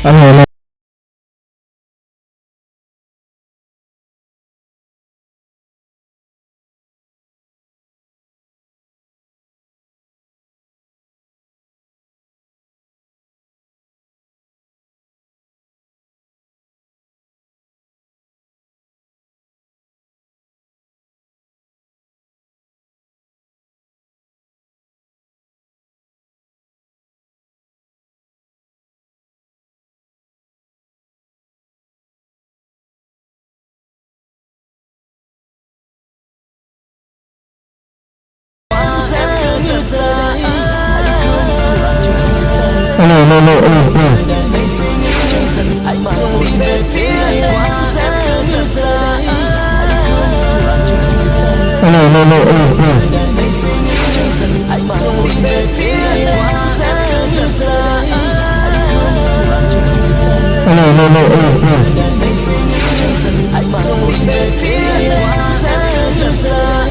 Alo, alo. Alo, alo, alo, alo, alo. Alo, alo, alo, alo, alo. Alo, alo, alo, alo, alo. Alo, alo, alo, alo,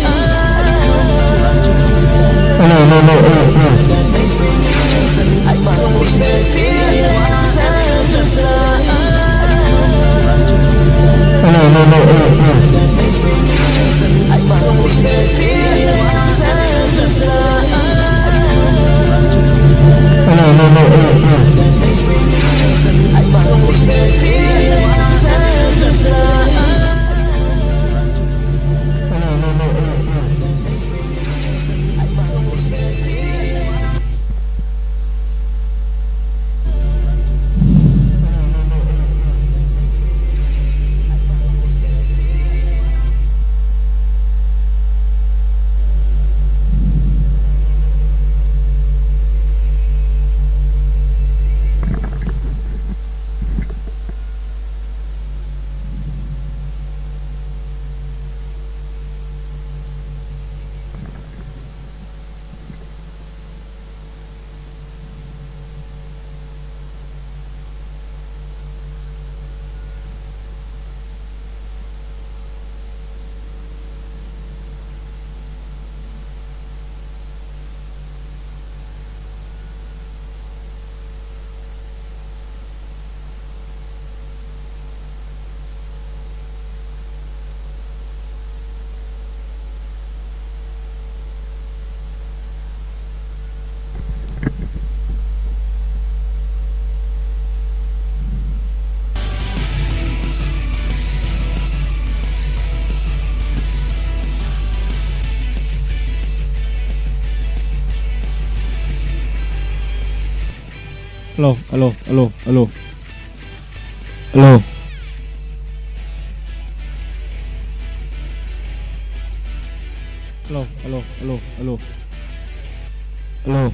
alo. Alo, alo, alo, alo, alo. Alo, alo, alo, alo, alo. Alo, alo, alo, alo, alo. Alo, alo, alo, alo. Alo. Alo, alo, alo, alo. Alo. Alo, alo, alo, alo. Alo.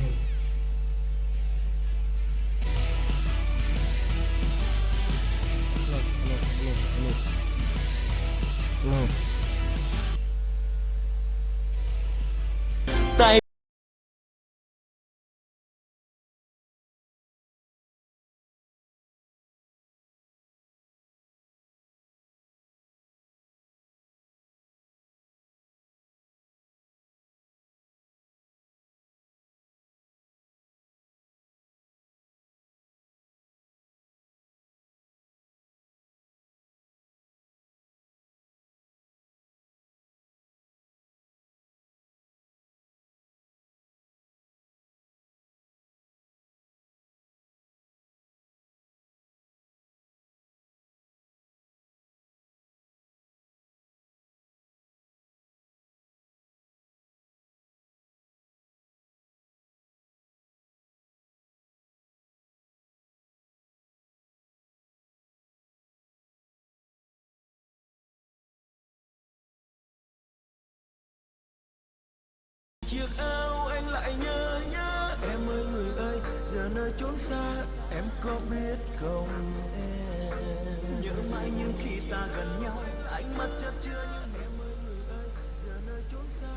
Chiếc áo anh lại nhớ nhớ em ơi người ơi, giờ nơi chốn xa em có biết không em nhớ mãi những khi ta gần nhau, ánh mắt chất chứa những em ơi người ơi, giờ nơi chốn xa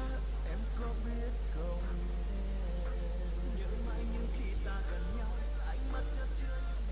em có biết không em nhớ mãi những khi ta gần nhau, ánh mắt chất chứa những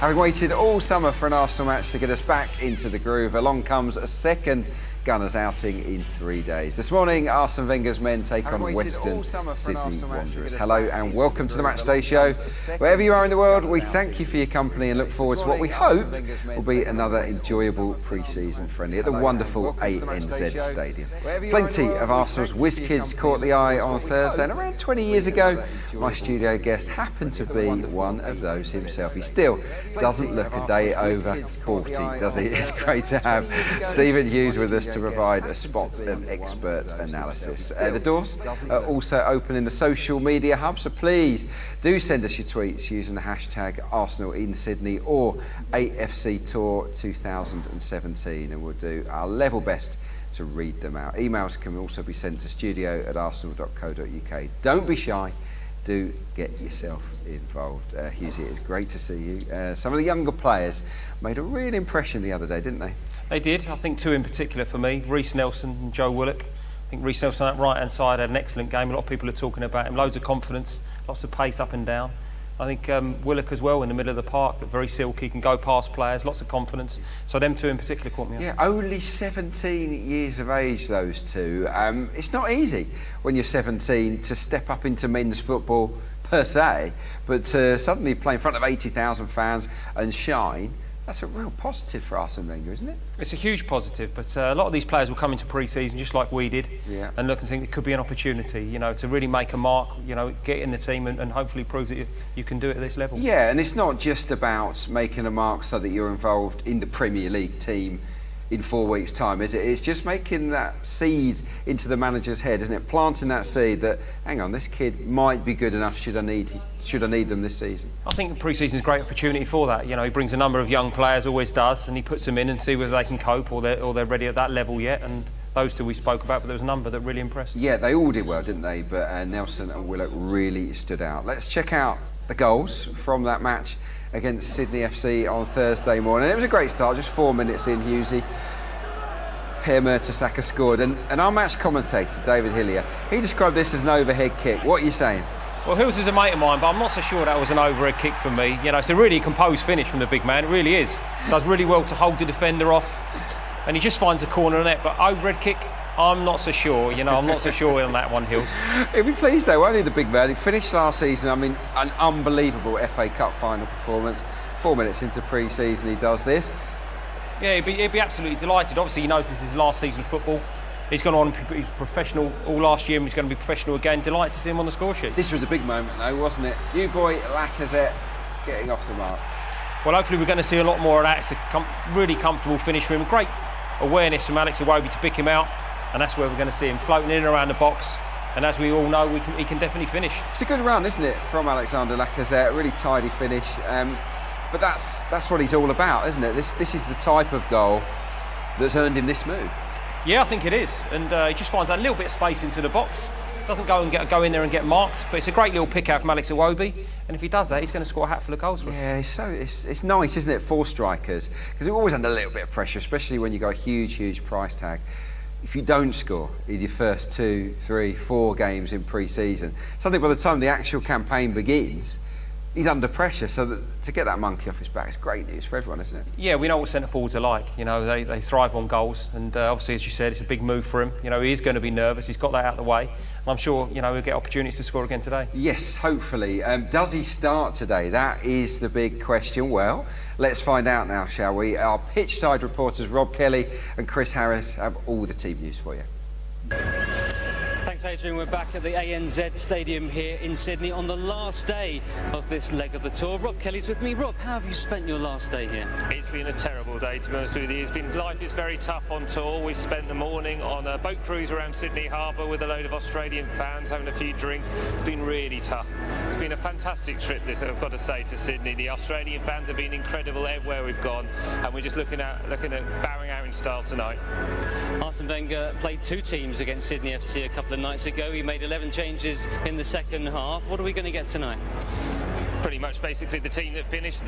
Having waited all summer for an Arsenal match to get us back into the groove, along comes a second Gunners outing in 3 days. This morning, Arsene Wenger's men take on Western Sydney Wanderers. Hello and welcome to the Matchday Show. Wherever you are in the world, we thank you for your company and look forward to what we hope will be another enjoyable pre-season friendly at the wonderful ANZ Stadium. Plenty of Arsenal's whiz kids caught the eye on Thursday, and around 20 years ago, my studio guest happened to be one of those himself. He still doesn't look a day over 40, does he? It's great to have Stephen Hughes with us to provide a spot of expert analysis. The doors are also open in the social media hub, so please do send us your tweets using the hashtag Arsenal in Sydney or AFC Tour 2017, and we'll do our level best to read them out. Emails can also be sent to studio@arsenal.co.uk. Don't be shy. Do get yourself involved. Hughesy, it's great to see you. Some of the younger players made a real impression the other day, didn't they? They did. I think two in particular for me, Reiss Nelson and Joe Willock. I think Reiss Nelson on that right-hand side had an excellent game. A lot of people are talking about him. Loads of confidence, lots of pace up and down. I think Willock as well in the middle of the park, very silky, can go past players, lots of confidence. So them two in particular caught me up. Yeah, only 17 years of age, those two. It's not easy when you're 17 to step up into men's football per se, but to suddenly play in front of 80,000 fans and shine, that's a real positive for Arsene Wenger, isn't it? It's a huge positive, but a lot of these players will come into pre-season just like we did, and look and think it could be an opportunity, you know, to really make a mark, you know, get in the team and hopefully prove that you can do it at this level. Yeah, and it's not just about making a mark so that you're involved in the Premier League team in 4 weeks' time, is it? It's just making that seed into the manager's head, isn't it? Planting that seed that, hang on, this kid might be good enough should I need them this season. I think pre-season is a great opportunity for that. You know, he brings a number of young players, always does, and he puts them in and see whether they can cope or they're ready at that level yet. And those two we spoke about, but there was a number that really impressed. Yeah, they all did well, didn't they? But Nelson and Willock really stood out. Let's check out the goals from that match against Sydney FC on Thursday morning. It was a great start, just 4 minutes in, Hughesy. Per Mertesacker scored, and our match commentator, David Hillier, he described this as an overhead kick. What are you saying? Well, Hills is a mate of mine, but I'm not so sure that was an overhead kick for me. You know, it's a really composed finish from the big man, it really is. Does really well to hold the defender off, and he just finds a corner of the net, but overhead kick, I'm not so sure, you know, I'm not so sure on that one, Hills. He'll be pleased though, won't he, the big man? He finished last season, I mean, an unbelievable FA Cup final performance. 4 minutes into pre-season he does this. Yeah, he'd be absolutely delighted. Obviously he knows this is his last season of football. He's gone on, he's professional all last year and he's going to be professional again. Delighted to see him on the score sheet. This was a big moment though, wasn't it? You boy, Lacazette, getting off the mark. Well, hopefully we're going to see a lot more of that. It's a really comfortable finish for him. Great awareness from Alex Iwobi to pick him out. And that's where we're going to see him floating in and around the box. And as we all know, he can definitely finish. It's a good run, isn't it, from Alexander Lacazette? A really tidy finish. But that's what he's all about, isn't it? This is the type of goal that's earned him this move. Yeah, I think it is. And he just finds that little bit of space into the box. Doesn't go in there and get marked, but it's a great little pick out from Alex Iwobi. And if he does that, he's going to score a hatful of goals for us. Yeah, it's nice, isn't it, for strikers? Because we're always under a little bit of pressure, especially when you've got a huge price tag. If you don't score in your first 2, 3, 4 games in pre-season, suddenly by the time the actual campaign begins, he's under pressure, so that to get that monkey off his back is great news for everyone, isn't it? Yeah, we know what centre forwards are like. You know, they thrive on goals, and obviously, as you said, it's a big move for him. You know, he is going to be nervous. He's got that out of the way, and I'm sure, you know, he'll get opportunities to score again today. Yes, hopefully. Does he start today? That is the big question. Well, let's find out now, shall we? Our pitch side reporters Rob Kelly and Chris Harris have all the team news for you. Thanks, Adrian. We're back at the ANZ Stadium here in Sydney on the last day of this leg of the tour. Rob Kelly's with me. Rob, how have you spent your last day here? It's been a terrible day, to be honest with you. Life is very tough on tour. We spent the morning on a boat cruise around Sydney Harbour with a load of Australian fans, having a few drinks. It's been really tough. It's been a fantastic trip, this, I've got to say, to Sydney. The Australian fans have been incredible everywhere we've gone, and we're just looking at bowing out in style tonight. Arsene Wenger played 2 teams against Sydney FC a couple of nights ago. He made 11 changes in the second half. What are we going to get tonight? pretty much basically the team that finished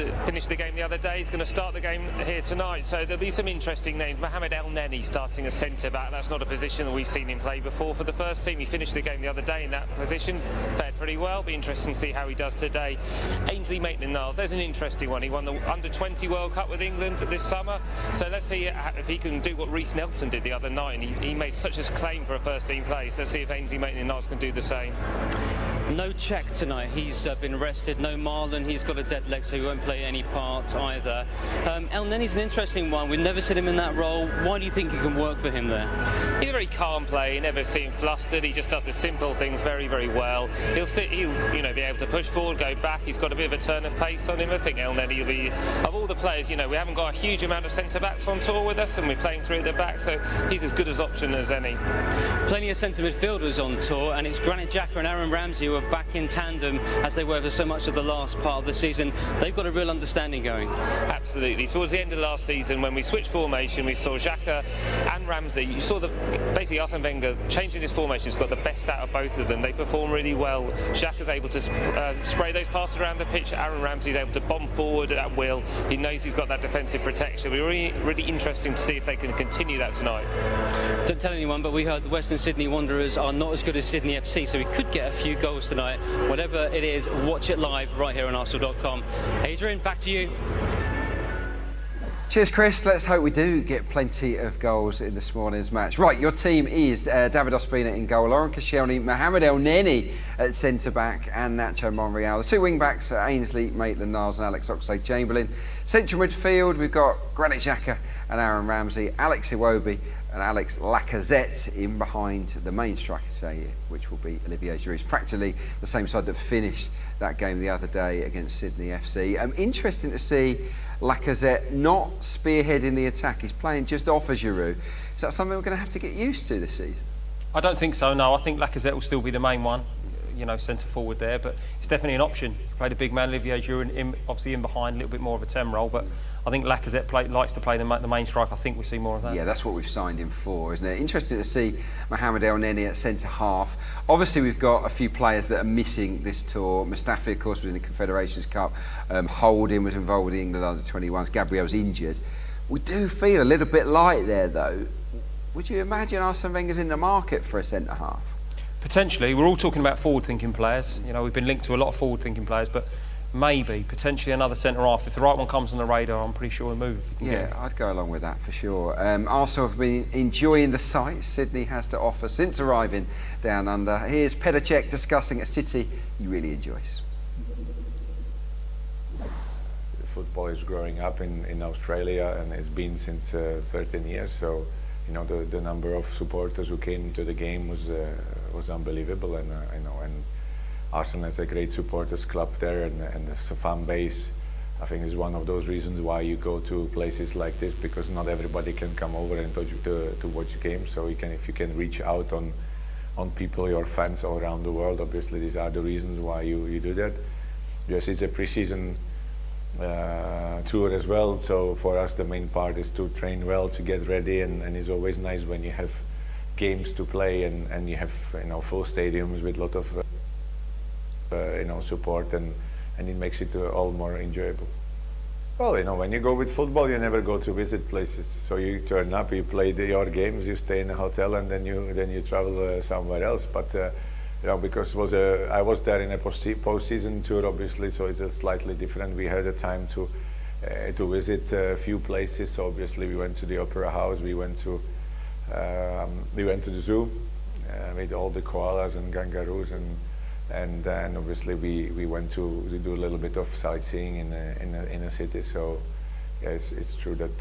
the game the other day is going to start the game here tonight. So there'll be some interesting names. Mohamed Elneny starting as centre-back. That's not a position that we've seen him play before for the first team. He finished the game the other day in that position, fared pretty well. Be interesting to see how he does today. Ainsley Maitland-Niles, there's an interesting one. He won the Under-20 World Cup with England this summer. So let's see if he can do what Reiss Nelson did the other night. And he made such a claim for a first-team place. Let's see if Ainsley Maitland-Niles can do the same. No Cech tonight, he's been rested. No Marlon, he's got a dead leg, so he won't play any part either. Elneny's an interesting one. We've never seen him in that role. Why do you think it can work for him there? He's a very calm player. You never see him flustered. He just does the simple things very, very well. He'll be able to push forward, go back. He's got a bit of a turn of pace on him. I think Elneny will be, of all the players, we haven't got a huge amount of centre-backs on tour with us, and we're playing through at the back, so he's as good as option as any. Plenty of centre midfielders on tour, and it's Granit Xhaka and Aaron Ramsey who are back in tandem as they were for so much of the last part of the season. They've got a real understanding going. Absolutely. Towards the end of last season, when we switched formation, we saw Xhaka and Ramsey. You saw basically Arsene Wenger changing his formation has got the best out of both of them. They perform really well. Xhaka's able to spray those passes around the pitch. Aaron Ramsey's able to bomb forward at will. He knows he's got that defensive protection. We're really interesting to see if they can continue that tonight. Don't tell anyone, but we heard the Western Sydney Wanderers are not as good as Sydney FC, so we could get a few goals tonight. Whatever it is, watch it live right here on Arsenal.com. Adrian, back to you. Cheers, Chris. Let's hope we do get plenty of goals in this morning's match. Right, your team is David Ospina in goal, Laurent Koscielny, Mohamed Elneny at centre-back and Nacho Monreal. The two wing-backs are Ainsley Maitland-Niles and Alex Oxlade-Chamberlain. Central midfield, we've got Granit Xhaka and Aaron Ramsey, Alex Iwobi and Alex Lacazette in behind the main striker today, which will be Olivier Giroud. Practically the same side that finished that game the other day against Sydney FC. Interesting to see Lacazette not spearheading the attack. He's playing just off of Giroud. Is that something we're going to have to get used to this season? I don't think so, no. I think Lacazette will still be the main one, centre forward there, but it's definitely an option. He played a big man, Olivier Giroud, obviously in behind, a little bit more of a 10 role, but I think Lacazette likes to play the main strike. I think we see more of that. Yeah, that's what we've signed him for, isn't it? Interesting to see Mohamed Elneny at centre half. Obviously, we've got a few players that are missing this tour. Mustafi, of course, was in the Confederations Cup. Holding was involved with the England under-21s. Gabriel's injured. We do feel a little bit light there, though. Would you imagine Arsene Wenger's in the market for a centre half? Potentially. We're all talking about forward-thinking players. We've been linked to a lot of forward-thinking players, but maybe, potentially another centre-half. If the right one comes on the radar, I'm pretty sure we'll move. Yeah, I'd go along with that for sure. Arsenal have been enjoying the sight Sydney has to offer since arriving down under. Here's Petr Cech discussing a city he really enjoys. Football is growing up in Australia, and it's been since 13 years. So, the number of supporters who came to the game was unbelievable, and and Arsenal has a great supporters club there, and the fan base, I think, is one of those reasons why you go to places like this, because not everybody can come over and to watch games. So if you can reach out on people, your fans all around the world, obviously these are the reasons why you do that. Yes, it's a pre-season tour as well, so for us the main part is to train well, to get ready, and it's always nice when you have games to play and you have full stadiums with a lot of support, and it makes it all more enjoyable. Well, when you go with football, you never go to visit places. So you turn up, you play your games, you stay in a hotel, and then you travel somewhere else. But because I was there in a post-season tour, obviously, so it's slightly different. We had the time to visit a few places. So obviously, we went to the Opera House, we went to the zoo with all the koalas and kangaroos, and then obviously we went to do a little bit of sightseeing in a city. So yes, it's true that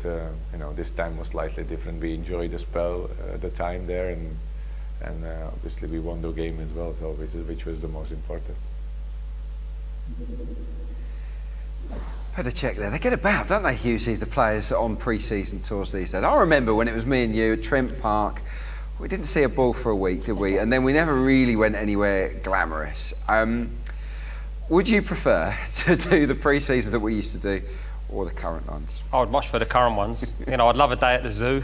this time was slightly different. We enjoyed the time there, and obviously we won the game as well, so which was the most important. Petr Cech there. They get about, don't they, Hughesy, the players on pre-season tours these days? I remember when it was me and you at Trent Park. We didn't see a ball for a week, did we? And then we never really went anywhere glamorous. Would you prefer to do the pre-season that we used to do, or the current ones? I would much prefer the current ones. You know, I'd love a day at the zoo.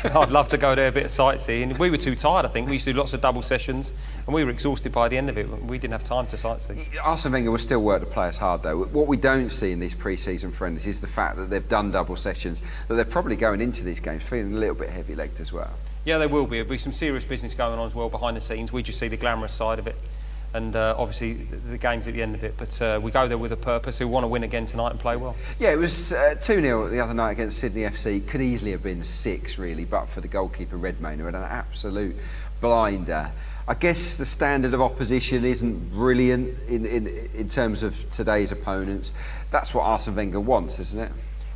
I'd love to go there a bit of sightseeing. We were too tired, I think. We used to do lots of double sessions and we were exhausted by the end of it. We didn't have time to sightsee. Arsene Wenger will still work the players hard though. What we don't see in these pre-season friendlies is the fact that they've done double sessions, that they're probably going into these games feeling a little bit heavy-legged as well. Yeah, they will be. There'll be some serious business going on as well behind the scenes. We just see the glamorous side of it. And obviously the game's at the end of it, but we go there with a purpose. We want to win again tonight and play well. Yeah, it was 2-0 the other night against Sydney FC. Could easily have been 6 really, but for the goalkeeper Redmayne, who had an absolute blinder. I guess the standard of opposition isn't brilliant in terms of today's opponents. That's what Arsene Wenger wants, isn't it?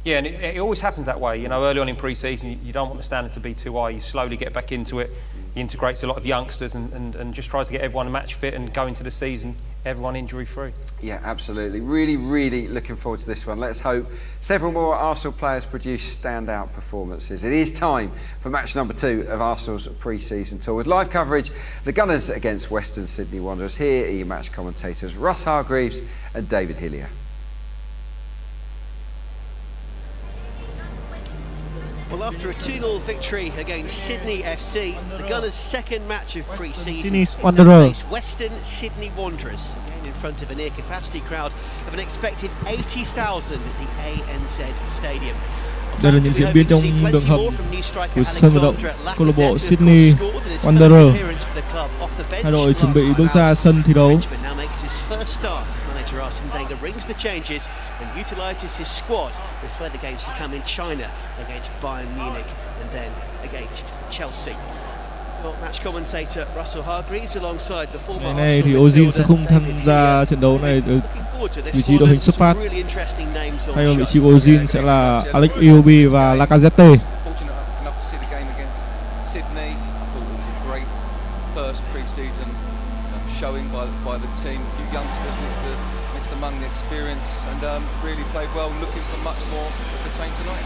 Yeah, and it always happens that way. You know, early on in pre-season, you don't want the standard to be too high. You slowly get back into it. He integrates a lot of youngsters and just tries to get everyone match fit and go into the season, everyone injury-free. Yeah, absolutely. Really, really looking forward to this one. Let's hope several more Arsenal players produce standout performances. It is time for match number 2 of Arsenal's pre-season tour with live coverage of the Gunners against Western Sydney Wanderers. Here are your match commentators, Russ Hargreaves and David Hillier. Well, after a 2-0 victory against Sydney FC, the Gunners' second match of pre-season, Wanderers face Western Sydney Wanderers, again in front of a near-capacity crowd of an expected 80,000 at the ANZ Stadium. Đây là những diễn biến trong đường hầm của sân vận động câu lạc bộ Sydney Wanderers. Hai đội chuẩn bị bước ra sân thi đấu. Arsene Wenger rings the changes and utilises his squad with further games to come in China against Bayern Munich and then against Chelsea. Well, match commentator Russell Hargreaves alongside the former Ngày nay thì Ozil sẽ không tham gia trận đấu này ở vị trí đội hình xuất phát. Thay vào vị trí của Ozil sẽ là Alex Iwobi và Lacazette. Showing by the team, a few youngsters mixed among the experience, and really played well. Looking for much more of the same tonight.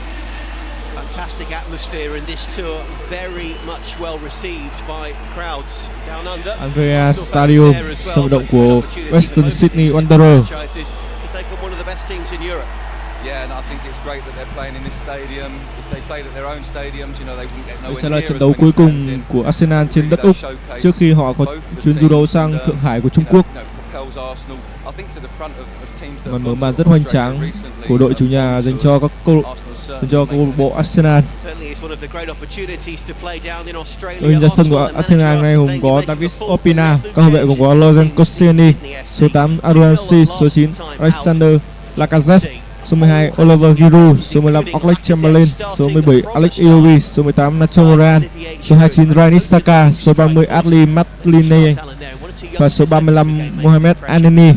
Fantastic atmosphere in this tour, very much well received by crowds down under. Andrea Stadium, sân vận động của Western Sydney Wanderers. Yeah, and I think it's great that they're playing in this stadium. If they played at their own stadiums, you know, they wouldn't get nowhere. Đây sẽ là trận đấu cuối cùng của Arsenal trên đất Úc trước khi họ có chuyến du đấu sang Thượng Hải của Trung Quốc. Màn mở màn rất hoành tráng của đội chủ nhà dành cho câu lạc bộ Arsenal. Đội hình ra sân của Arsenal này gồm có David Opina, các hậu vệ gồm có Loren Koscielny, số 8 Aaron Ramsey, số 9 Alexander Lacazette, số 12 Oliver Giroud, số 15 Oxlade-Chamberlain, số 17 Alex Iwobi, số 18 Nacho Moran, số 29 Granit Xhaka, số 30 Adli Matlin và số 35 Mohamed Aneni.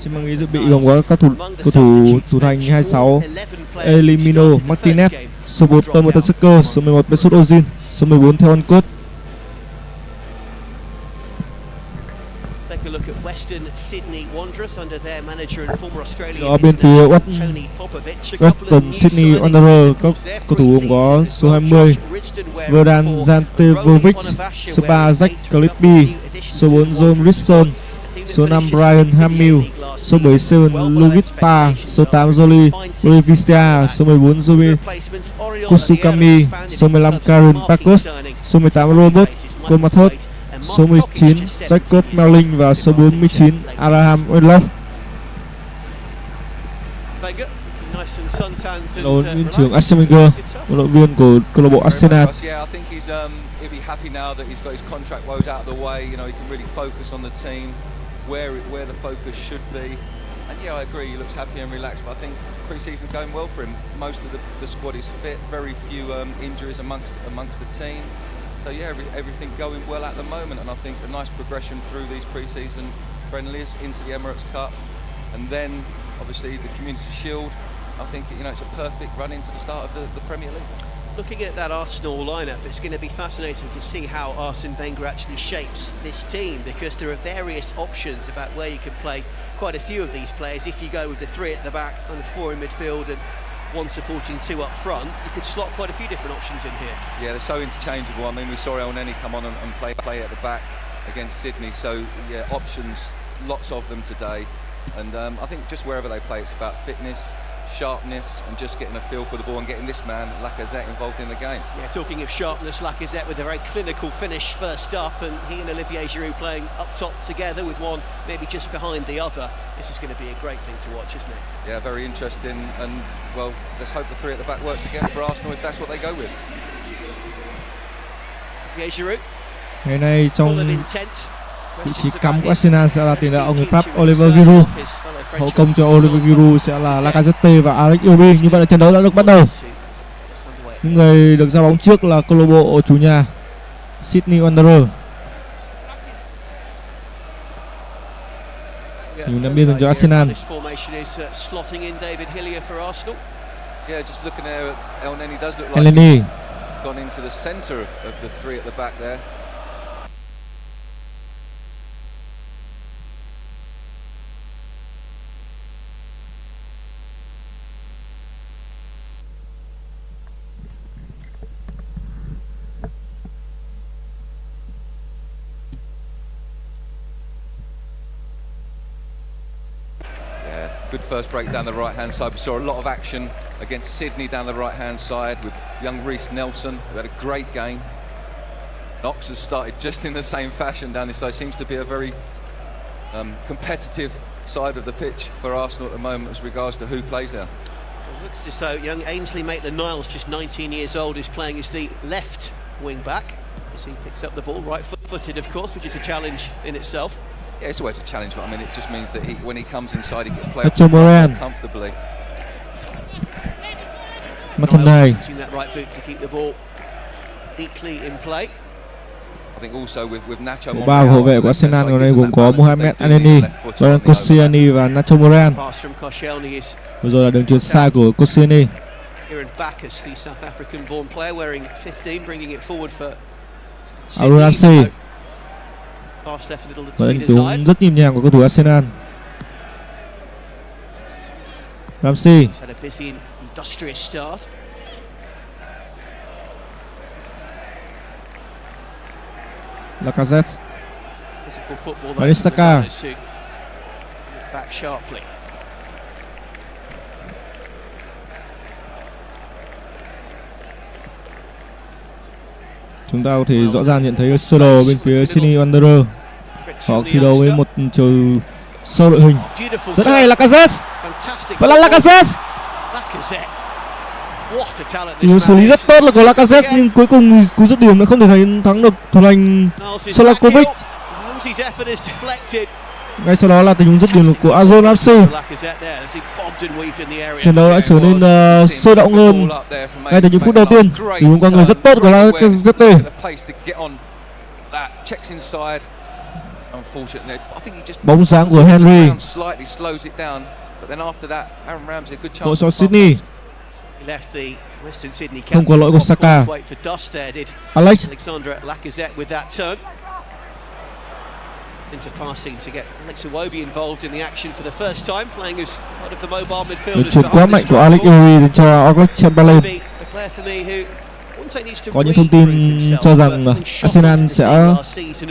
Trên băng ghế dự bị gồm có các cầu thủ thủ thành 26 Elimino Martinez, số 4 Thomas Tuchel, số 11 Mesut Ozil, số 14 Theo Cốt. Ở bên phía Western Sydney Wanderers, các cầu thủ gồm có số 20 Verdan Jantevovic, số 3 Jack Calippi, số 4 John Richardson, số 5 Brian Hamill, số 7 Seven Luvita, số 8 Jolie Olivicia, số 14 Zoe Kusukami, số 15 Karen Pacos, số 18 Robert Komathot, số 19 Jacob Melling và số 49 Abraham Wedlock. Đầu viên trưởng Arsene Wenger, huấn luyện viên của câu lạc bộ Arsenal. Where the focus should be, and yeah, I agree. He looks happy and relaxed. But I think pre-season's going well for him. Most of the squad is fit. Very few injuries amongst the team. So yeah, everything going well at the moment. And I think a nice progression through these pre-season friendlies into the Emirates Cup, and then obviously the Community Shield. I think it's a perfect run into the start of the Premier League. Looking at that Arsenal lineup, it's going to be fascinating to see how Arsene Wenger actually shapes this team, because there are various options about where you can play quite a few of these players. If you go with the 3 at the back and the 4 in midfield and 1 supporting 2 up front, you could slot quite a few different options in here. Yeah, they're so interchangeable. I mean, we saw Elneny come on and play at the back against Sydney. So yeah, options, lots of them today. And I think just wherever they play, it's about fitness. sharpness, and just getting a feel for the ball and getting this man Lacazette involved in the game. Yeah, talking of sharpness, Lacazette with a very clinical finish first up, and he and Olivier Giroud playing up top together with one maybe just behind the other. This is going to be a great thing to watch, isn't it? Yeah, very interesting, and well, let's hope the three at the back works again for Arsenal if that's what they go with. Olivier Giroud, Ngày nay full of trong intent. vị trí cắm của Arsenal sẽ là tiền đạo người Pháp Oliver Giroud. Hậu công cho Oliver Giroud sẽ là Lacazette và Alex Iwobi. Như vậy là trận đấu đã được bắt đầu. Những người được ra bóng trước là câu lạc bộ chủ nhà Sydney Wanderers. Những ném biên dành cho Arsenal. Yeah, just looking there, Elneny does look like Elneny. gone into the centre of the three at the back there. Good first break down the right-hand side. We saw a lot of action against Sydney down the right-hand side with young Reece Nelson, who had a great game. Knox has started just in the same fashion down this side. Seems to be a very competitive side of the pitch for Arsenal at the moment as regards to who plays there. So it looks as though young Ainsley Maitland-Niles, just 19 years old, is playing as the left wing-back as he picks up the ball, right-footed of course, which is a challenge in itself. Yeah, it's always a challenge, but I mean, it just means that when he comes inside, he can play Nacho Moran. comfortably. Niles using that right boot to keep the ball neatly in play. I think also with Nacho Bộ ba hậu vệ của Arsenal ngày nay gồm có Mohamed Elneny, Ryan Koscielny và Nacho Moran. Pass from Koscielny is Vừa rồi là đường chuyền sai của Koscielny. Kieran Backus, the South African-born player, wearing 15, bringing it forward for Aaron Ramsey. Pass left a little Và to đánh the tướng side. rất nhịp nhàng của cầu thủ Arsenal. Ramsey. He's had a busy and industrious start. Lacazette. Physical football. Van Dijk. Back sharply. Chúng ta có thể rõ ràng nhận thấy sơ đồ bên phía Sydney Wanderers. Họ thi đấu với một chiều sâu đội hình. Rất hay Lacazette. Vẫn là Lacazette. Tình huống xử lý rất tốt là của Lacazette, nhưng cuối cùng cú dứt điểm đã không thể thắng được thủ thành Solakovic. Ngay sau đó là tình huống dứt điểm của Aaron Ramsey. Trận đấu đã trở nên sôi động hơn ngay từ những phút đầu tiên. Tình huống qua người rất tốt của Lacazette. Bóng sáng của Henry. Tội cho Sydney. Không có lỗi của Saka. Alex. Interpassing to get Alex Iwobi involved in the action for the first time, playing as part of the mobile midfielders. Đường chuyền quá mạnh của Alex Iwobi dành cho Oxlade-Chamberlain. Có những thông tin cho rằng Arsenal sẽ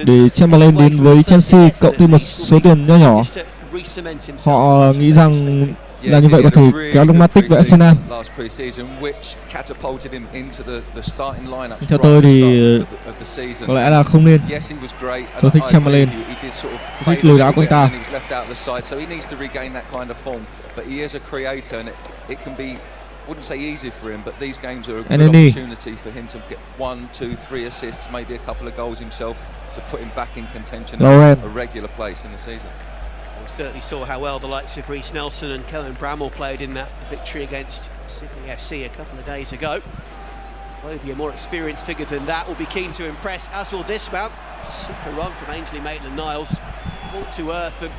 để Chamberlain đến với Chelsea cộng thêm một số tiền nho nhỏ. Họ nghĩ rằng là như vậy có thể kéo được Matic với Arsenal. Theo tôi thì có lẽ là không nên. Tôi thích Chamberlain, tôi thích lối đá của anh ta. Wouldn't say easy for him, but these games are a good Elneny. opportunity for him to get 1, 2, 3 assists, maybe a couple of goals himself to put him back in contention at a regular place in the season. We certainly saw how well the likes of Reece Nelson and Kellen Bramall played in that victory against Sydney FC a couple of days ago. Maybe a more experienced figure than that will be keen to impress, as will this man. Super run from Ainsley Maitland-Niles, brought to earth and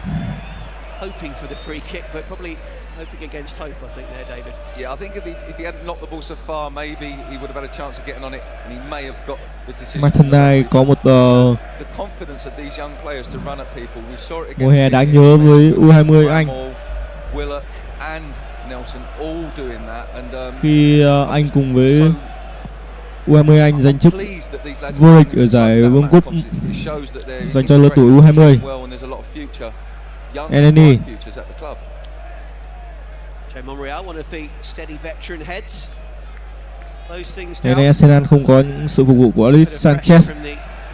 hoping for the free kick, but probably hoping against hope, I think there, David. Yeah, I think if he hadn't knocked the ball so far, maybe he would have had a chance of getting on it, and he may have got the decision. Match này có một the confidence of these young players to run at people. We saw it against mùa hè đáng nhớ với U20 Anh. Willock and Nelson all doing that, and khi Anh cùng với U20 Anh giành chức vô địch ở giải World Cup dành cho lứa tuổi U20. Elneny. Monreal, one of the steady veteran heads. Those things Thế down. nên Arsenal không có những sự phục vụ của Luis Sanchez,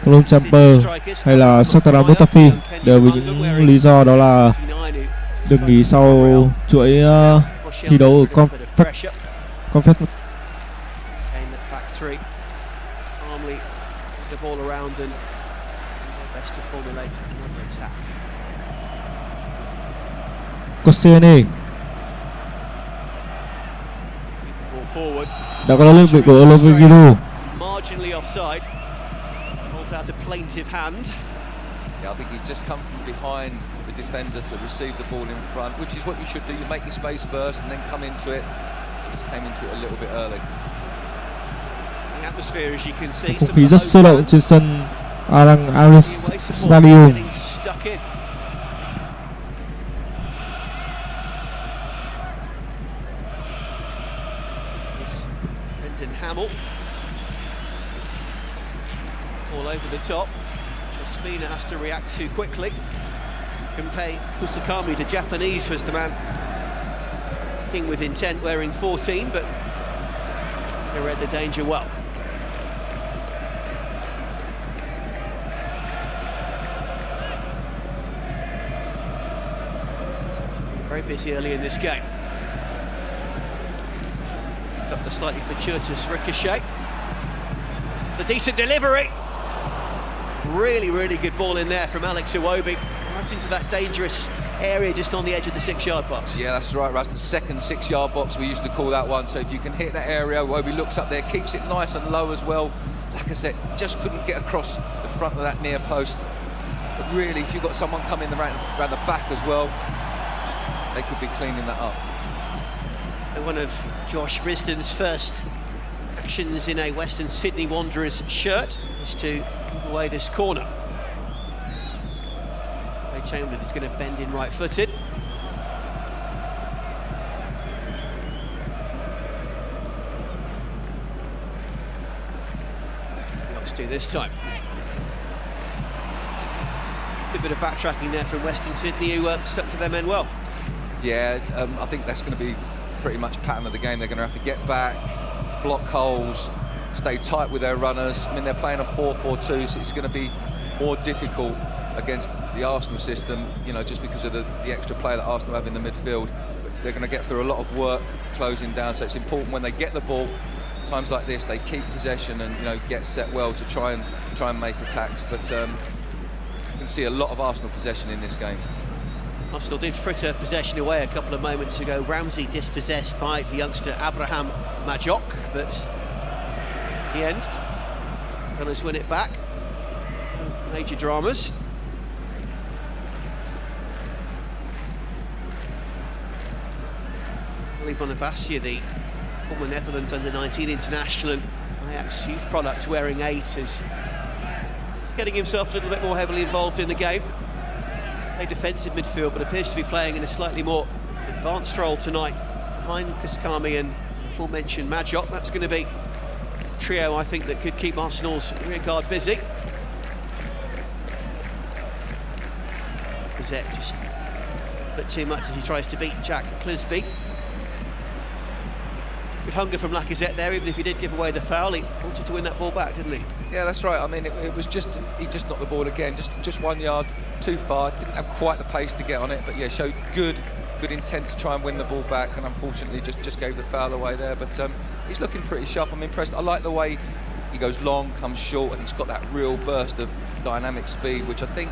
Callum Chamber hay là Shkodran Mustafi đều vì những lý do đó là được nghỉ sau chuỗi thi đấu ở Confed. Calmly the ball around and best to formulate another attack. Koscielny Ball forward. đã có lướt của Oliver Giroud. Marginally offside. Holds out a plaintive hand. Yeah, I think he's just come from behind the defender to receive the ball in front, which is what you should do. You make your space first and then come into it. Just came into it a little bit early. The atmosphere, as you can see, Không khí rất sôi động trên sân Al Aris Stadium. Stuck in. Brendan Hamill all over the top. Jasmina has to react too quickly. Kempei Kusakami, the Japanese, was the man king with intent, wearing 14, but he read the danger well. Very busy early in this game. Got the slightly fortuitous ricochet. The decent delivery. Really, really good ball in there from Alex Iwobi. Right into that dangerous area just on the edge of the 6-yard box. Yeah, that's right, Russ. The second 6-yard box, we used to call that one. So if you can hit that area, Iwobi looks up there, keeps it nice and low as well. Like I said, just couldn't get across the front of that near post. But really, if you've got someone coming around the back as well, they could be cleaning that up. And one of Josh Risdon's first actions in a Western Sydney Wanderers shirt is to give away this corner. Ray Chamberlain is going to bend in right-footed. Let's do this time. A bit of backtracking there from Western Sydney, who stuck to their men well. Yeah, I think that's going to be pretty much pattern of the game. They're going to have to get back, block holes, stay tight with their runners. I mean, they're playing a 4-4-2, so it's going to be more difficult against the Arsenal system, you know, just because of the extra player that Arsenal have in the midfield. But they're going to get through a lot of work closing down, so it's important when they get the ball, times like this, they keep possession and, you know, get set well to try and make attacks. But you can see a lot of Arsenal possession in this game. Arsenal did fritter possession away a couple of moments ago. Ramsey dispossessed by the youngster Abraham Majok, but in the end, Gunners win it back. Major dramas. Lee Bonavacia, the former Netherlands under-19 international and Ajax youth product, wearing 8, is getting himself a little bit more heavily involved in the game. A defensive midfield, but appears to be playing in a slightly more advanced role tonight behind Kusakami and aforementioned Majok. That's going to be a trio, I think, that could keep Arsenal's rear guard busy. Lacazette just a bit too much as he tries to beat Jack Clisby. Good hunger from Lacazette there, even if he did give away the foul. He wanted to win that ball back, didn't he? Yeah, that's right. I mean, it was just, he just knocked the ball again, just 1 yard too far. Didn't have quite the pace to get on it, but yeah, showed good intent to try and win the ball back, and unfortunately just gave the foul away there. But he's looking pretty sharp. I'm impressed. I like the way he goes long, comes short, and he's got that real burst of dynamic speed, which I think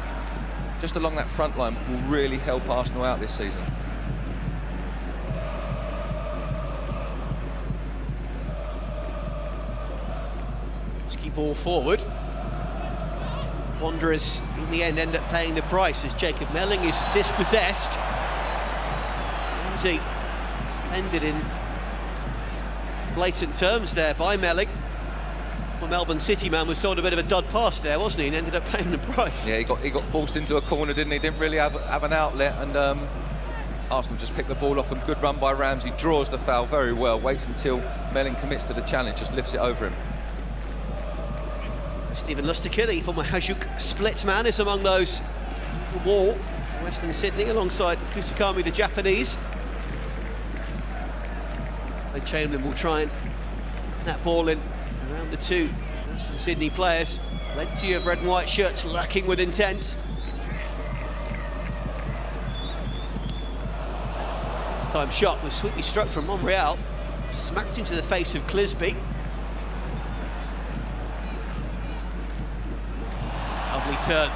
just along that front line will really help Arsenal out this season. Ball forward. Wanderers in the end up paying the price as Jacob Melling is dispossessed. Ramsey ended in blatant terms there by Melling. Well, Melbourne City man was sold a bit of a dud pass there, wasn't he? And ended up paying the price. Yeah, he got forced into a corner, didn't he? Didn't really have an outlet, and Arsenal just picked the ball off, and good run by Ramsey, draws the foul very well, waits until Melling commits to the challenge, just lifts it over him. Stephen Lustakili, former Hajduk split man, is among those on the wall. Western Sydney alongside Kusakami, the Japanese. And Chamberlain will try and that ball in around the two Sydney players. Plenty of red and white shirts lacking with intent. This time shot was sweetly struck from Monreal, smacked into the face of Clisby. Lovely turn.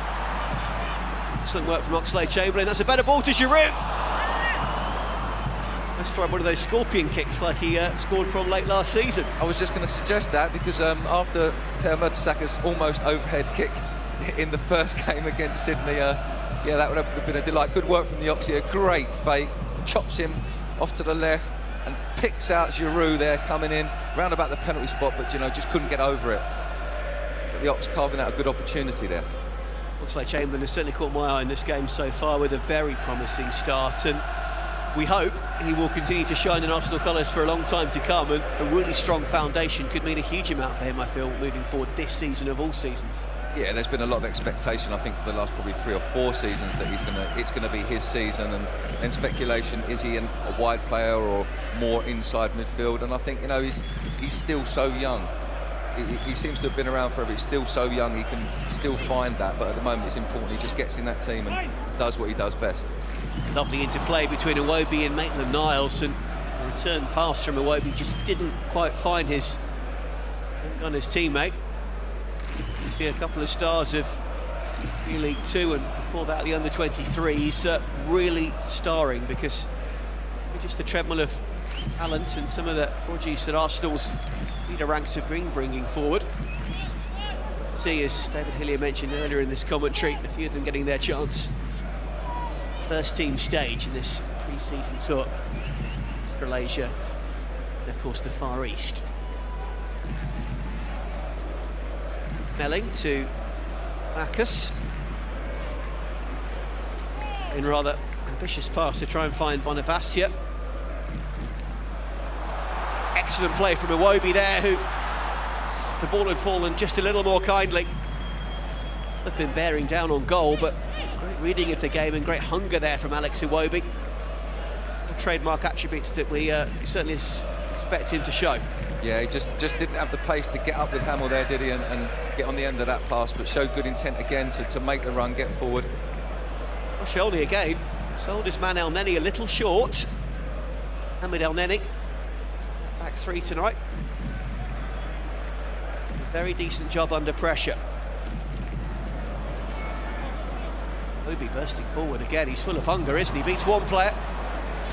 Excellent work from Oxlade-Chamberlain. That's a better ball to Giroud. Let's try one of those scorpion kicks like he scored from late last season. I was just going to suggest that because after Per Mertesack's almost overhead kick in the first game against Sydney, yeah, that would have been a delight. Good work from the Oxy, a great fake, chops him off to the left and picks out Giroud there coming in round about the penalty spot, but you know, just couldn't get over it. But the Ox carving out a good opportunity there. Looks like Chamberlain has certainly caught my eye in this game so far with a very promising start, and we hope he will continue to shine in Arsenal colours for a long time to come, and a really strong foundation could mean a huge amount for him, I feel, moving forward this season of all seasons. Yeah, there's been a lot of expectation, I think, for the last probably 3 or 4 seasons that it's going to be his season, and speculation, is he a wide player or more inside midfield? And I think, you know, he's still so young. He seems to have been around forever. He's still so young, he can still find that, but at the moment it's important he just gets in that team and does what he does best. Lovely interplay between Iwobi and Maitland-Niles, and a return pass from Iwobi just didn't quite find his Gunners teammate. You see a couple of stars of E-League 2 and before that the under-23s really starring, because just the treadmill of talent and some of the produce that Arsenal's leader ranks have been bringing forward. See, as David Hillier mentioned earlier in this commentary, a few of them getting their chance. First team stage in this pre-season tour. Australasia and of course the Far East. Melling to Bacchus. In rather ambitious pass to try and find Bonavacia. Excellent play from Iwobi there, who, if the ball had fallen just a little more kindly, have been bearing down on goal, but great reading of the game and great hunger there from Alex Iwobi. The trademark attributes that we certainly expect him to show. Yeah, he just didn't have the pace to get up with Hamill there, did he, and get on the end of that pass, but showed good intent again to make the run, get forward. Well, Shelby again sold his man Elneny a little short. Hamid Elneny, back 3 tonight. A very decent job under pressure. Iwobi bursting forward again. He's full of hunger, isn't he? Beats one player,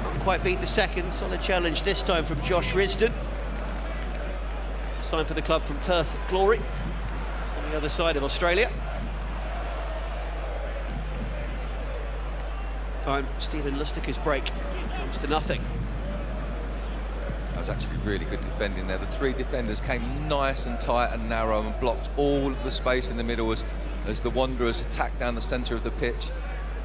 not quite beat the second. Solid challenge this time from Josh Risdon. Signed for the club from Perth Glory. It's on the other side of Australia. Time Stephen Lustiker's break comes to nothing. That was actually really good defending there. The 3 defenders came nice and tight and narrow and blocked all of the space in the middle as the Wanderers attacked down the centre of the pitch.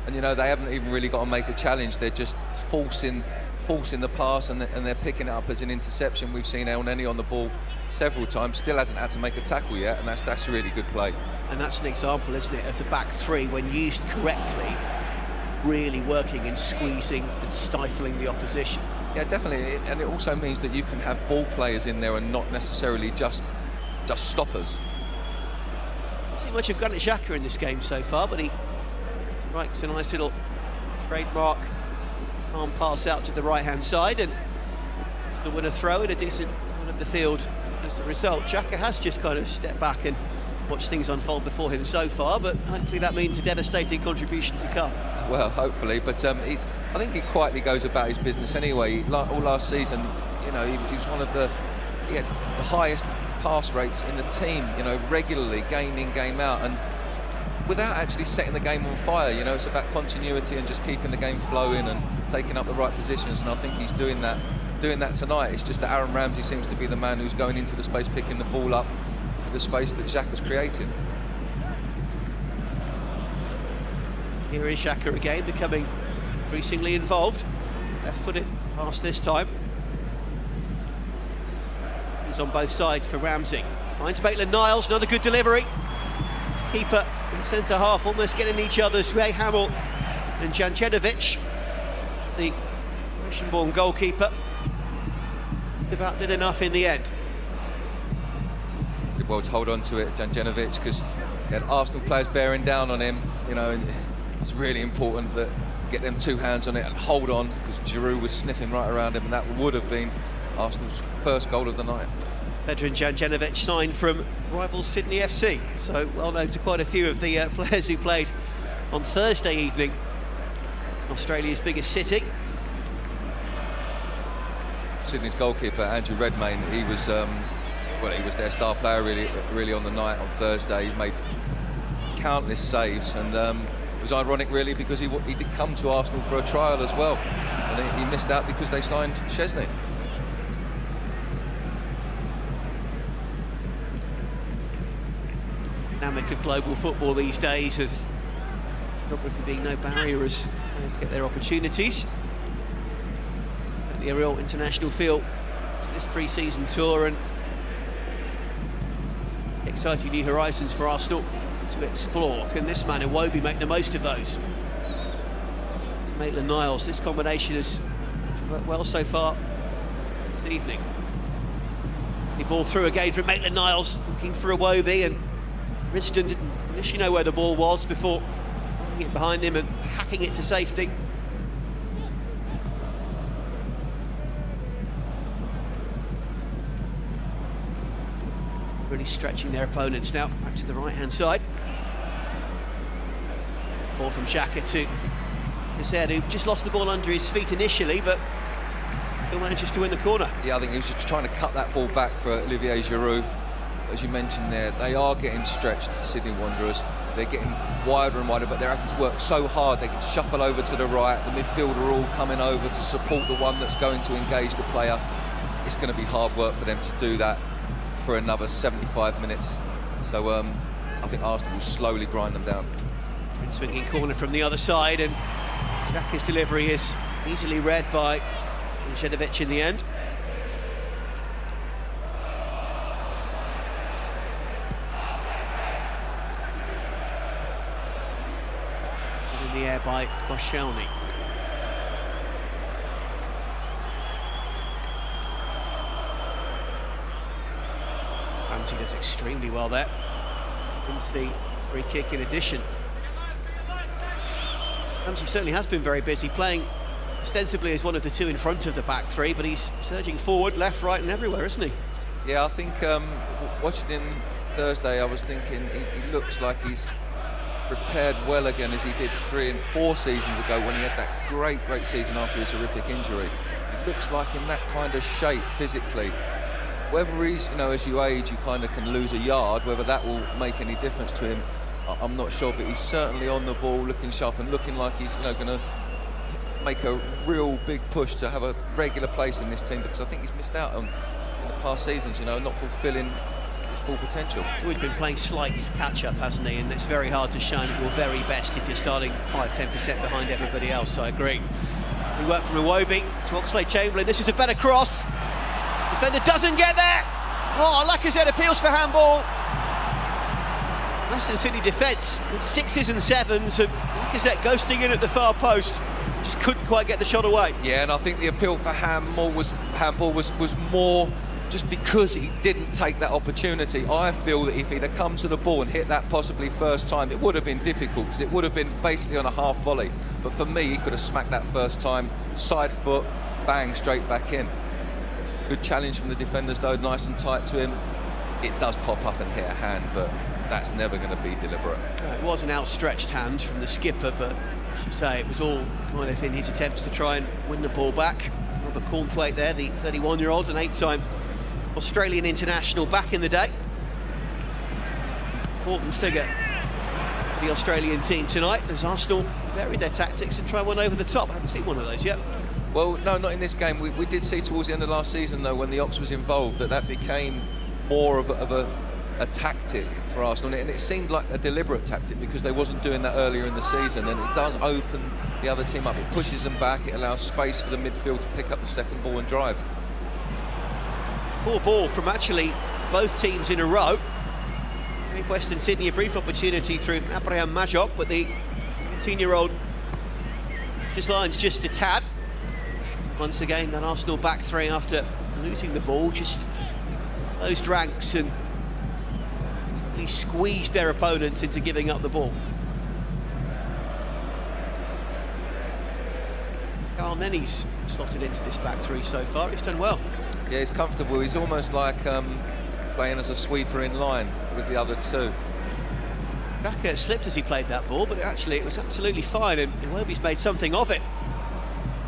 And you know, they haven't even really got to make a challenge. They're just forcing the pass, and they're picking it up as an interception. We've seen Elneny on the ball several times, still hasn't had to make a tackle yet, and that's really good play. And that's an example, isn't it, of the back 3, when used correctly, really working and squeezing and stifling the opposition. Yeah, definitely, and it also means that you can have ball players in there and not necessarily just stoppers. Not seen much of Granit Xhaka in this game so far, but he strikes a nice little trademark arm pass out to the right-hand side, and the winner throw in a decent part of the field as a result. Xhaka has just kind of stepped back and watched things unfold before him so far, but hopefully that means a devastating contribution to come. Well, hopefully, but I think he quietly goes about his business anyway. All last season, you know, he was one of he had the highest pass rates in the team, you know, regularly, game in, game out, and without actually setting the game on fire. You know, it's about continuity and just keeping the game flowing and taking up the right positions, and I think he's doing that tonight. It's just that Aaron Ramsey seems to be the man who's going into the space, picking the ball up for the space that Xhaka's created. Here is Xhaka again, becoming increasingly involved. Left-footed pass this time. He's on both sides for Ramsey. Finds Maitland-Niles, another good delivery. Keeper in centre half, almost getting each other's way. Hamill and Janjetovic, the Russian-born goalkeeper. about did enough in the end. Did well to hold on to it, Janjenovic, because he had Arsenal players bearing down on him. You know, and it's really important that get them two hands on it and hold on, because Giroud was sniffing right around him, and that would have been Arsenal's first goal of the night. Vedran Janjenovic signed from rival Sydney FC, so well known to quite a few of the players who played on Thursday evening, Australia's biggest city. Sydney's goalkeeper Andrew Redmayne, he was he was their star player really on the night on Thursday. He made countless saves, and it was ironic really because he did come to Arsenal for a trial as well, and he missed out because they signed Szczesny. Dynamic of global football these days, of geography being no barrier as players get their opportunities. A real international feel to this pre-season tour, and exciting new horizons for Arsenal to explore. Can this man Iwobi make the most of those? To Maitland-Niles, this combination has worked well so far this evening. The ball through again from Maitland-Niles, looking for Iwobi, and Ridston didn't initially know where the ball was before putting it behind him and hacking it to safety. Really stretching their opponents now. Back to the right-hand side. Ball from Xhaka to Hazard, who just lost the ball under his feet initially, but still manages to win the corner. Yeah, I think he was just trying to cut that ball back for Olivier Giroud. As you mentioned there, they are getting stretched, Sydney Wanderers. They're getting wider and wider, but they're having to work so hard. They can shuffle over to the right. The midfielder are all coming over to support the one that's going to engage the player. It's going to be hard work for them to do that for another 75 minutes. So I think Arsenal will slowly grind them down. Swinging corner from the other side, and Xhaka's delivery is easily read by Janjenovic in the end. And in the air by Koscielny. Ramsey does extremely well there. Wins the free kick in addition. Ramsey certainly has been very busy, playing ostensibly as one of the two in front of the back three, but he's surging forward, left, right and everywhere, isn't he? Yeah, I think watching him Thursday, I was thinking he looks like he's prepared well again, as he did 3 and 4 seasons ago when he had that great season after his horrific injury. He looks like in that kind of shape physically. Whether he's, you know, as you age, you kind of can lose a yard, whether that will make any difference to him, I'm not sure, but he's certainly on the ball, looking sharp and looking like he's, you know, going to make a real big push to have a regular place in this team, because I think he's missed out on in the past seasons, you know, not fulfilling his full potential. He's always been playing slight catch-up, hasn't he? And it's very hard to shine at your very best if you're starting 5-10% behind everybody else. I agree. We work from Iwobi to Oxlade-Chamberlain. This is a better cross. Defender doesn't get there. Oh, Lacazette appeals for handball. Western Sydney defence with 6s and 7s, and Lacazette ghosting in at the far post. Just couldn't quite get the shot away. Yeah, and I think the appeal for handball was more just because he didn't take that opportunity. I feel that if he'd have come to the ball and hit that possibly first time, it would have been difficult, because it would have been basically on a half volley. But for me, he could have smacked that first time, side foot, bang, straight back in. Good challenge from the defenders though, nice and tight to him. It does pop up and hit a hand, but that's never going to be deliberate. It was an outstretched hand from the skipper, but as you say, it was all kind of in his attempts to try and win the ball back. Robert Cornthwaite there, the 31-year-old, an 8-time Australian international back in the day. Important figure for the Australian team tonight, as Arsenal varied their tactics and try one over the top. I haven't seen one of those yet. Well, no, not in this game. We did see towards the end of last season, though, when the Ox was involved, that became more of a tactic for Arsenal, and it seemed like a deliberate tactic because they wasn't doing that earlier in the season, and it does open the other team up. It pushes them back, it allows space for the midfield to pick up the second ball and drive. Poor ball from actually both teams in a row. Gave Western Sydney a brief opportunity through Abraham Majok, but the 17-year-old just lines just a tad. Once again, that Arsenal back three after losing the ball, just closed ranks and really squeezed their opponents into giving up the ball. Carl Nenny's slotted into this back three so far. He's done well. Yeah, he's comfortable. He's almost like playing as a sweeper in line with the other two. Xhaka slipped as he played that ball, but actually it was absolutely fine, and Iwobi's made something of it.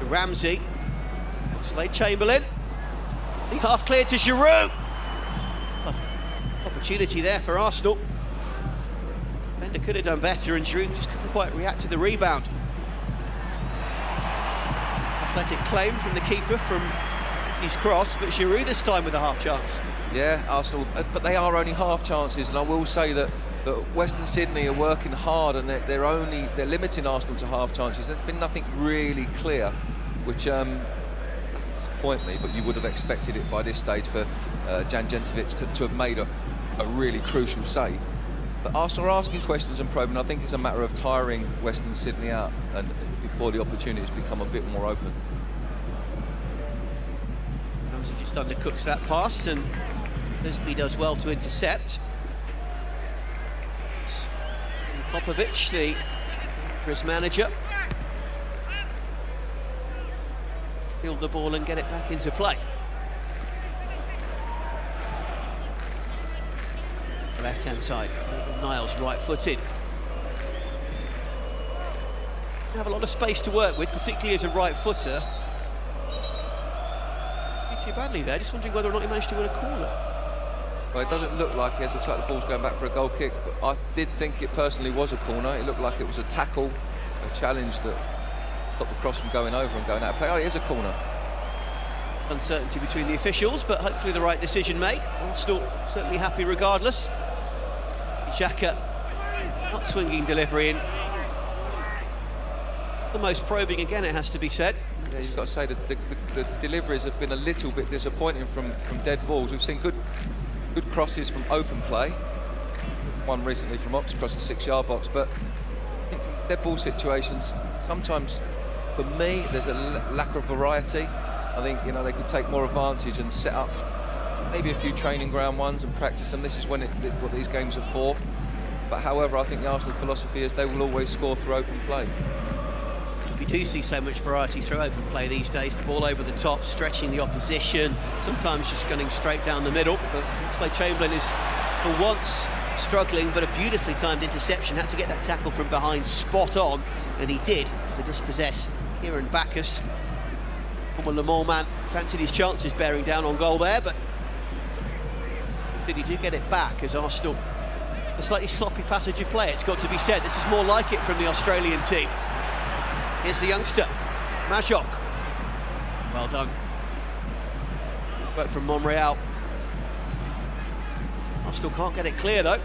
Ramsey, Oxlade-Chamberlain, he half cleared to Giroud. Oh, opportunity there for Arsenal. Bender could have done better, and Giroud just couldn't quite react to the rebound. Athletic claim from the keeper from his cross, but Giroud this time with a half chance. Yeah, Arsenal, but they are only half chances, and I will say that Western Sydney are working hard, and they're limiting Arsenal to half chances. There's been nothing really clear, which doesn't disappoint me, but you would have expected it by this stage for Jan Jentovic to have made a really crucial save. But Arsenal are asking questions and probing. I think it's a matter of tiring Western Sydney out, and before the opportunities become a bit more open. Ramsey just undercooks that pass, and Lisby does well to intercept. Popovic, the Chris manager, field the ball and get it back into play. The left-hand side, Niles right-footed. Have a lot of space to work with, particularly as a right-footer. Didn't too badly there, just wondering whether or not he managed to win a corner. Well, it doesn't look like it. It looks like the ball's going back for a goal kick, but I did think it personally was a corner. It looked like it was a tackle, a challenge that stopped the cross from going over and going out of play. Oh, it is a corner. Uncertainty between the officials, but hopefully the right decision made. Arsenal certainly happy regardless. Xhaka, not swinging delivery in. The most probing again, it has to be said. Yeah, you've got to say that the deliveries have been a little bit disappointing from dead balls. We've seen good crosses from open play, one recently from Ox across the 6-yard box, but I think from dead ball situations, sometimes for me there's a lack of variety. I think, you know, they could take more advantage and set up maybe a few training ground ones and practice them. This is when what these games are for. But however, I think the Arsenal philosophy is they will always score through open play. We do see so much variety through open play these days. The ball over the top, stretching the opposition, sometimes just gunning straight down the middle. But Oxlade-Chamberlain is, for once, struggling, but a beautifully timed interception. Had to get that tackle from behind spot on, and he did, to dispossess Kieran Bacchus. Former Le Mans man fancied his chances bearing down on goal there, but he did get it back as Arsenal. A slightly sloppy passage of play, it's got to be said. This is more like it from the Australian team. Here's the youngster, Majok. Well done. Work from Monreal. Arsenal can't get it clear though.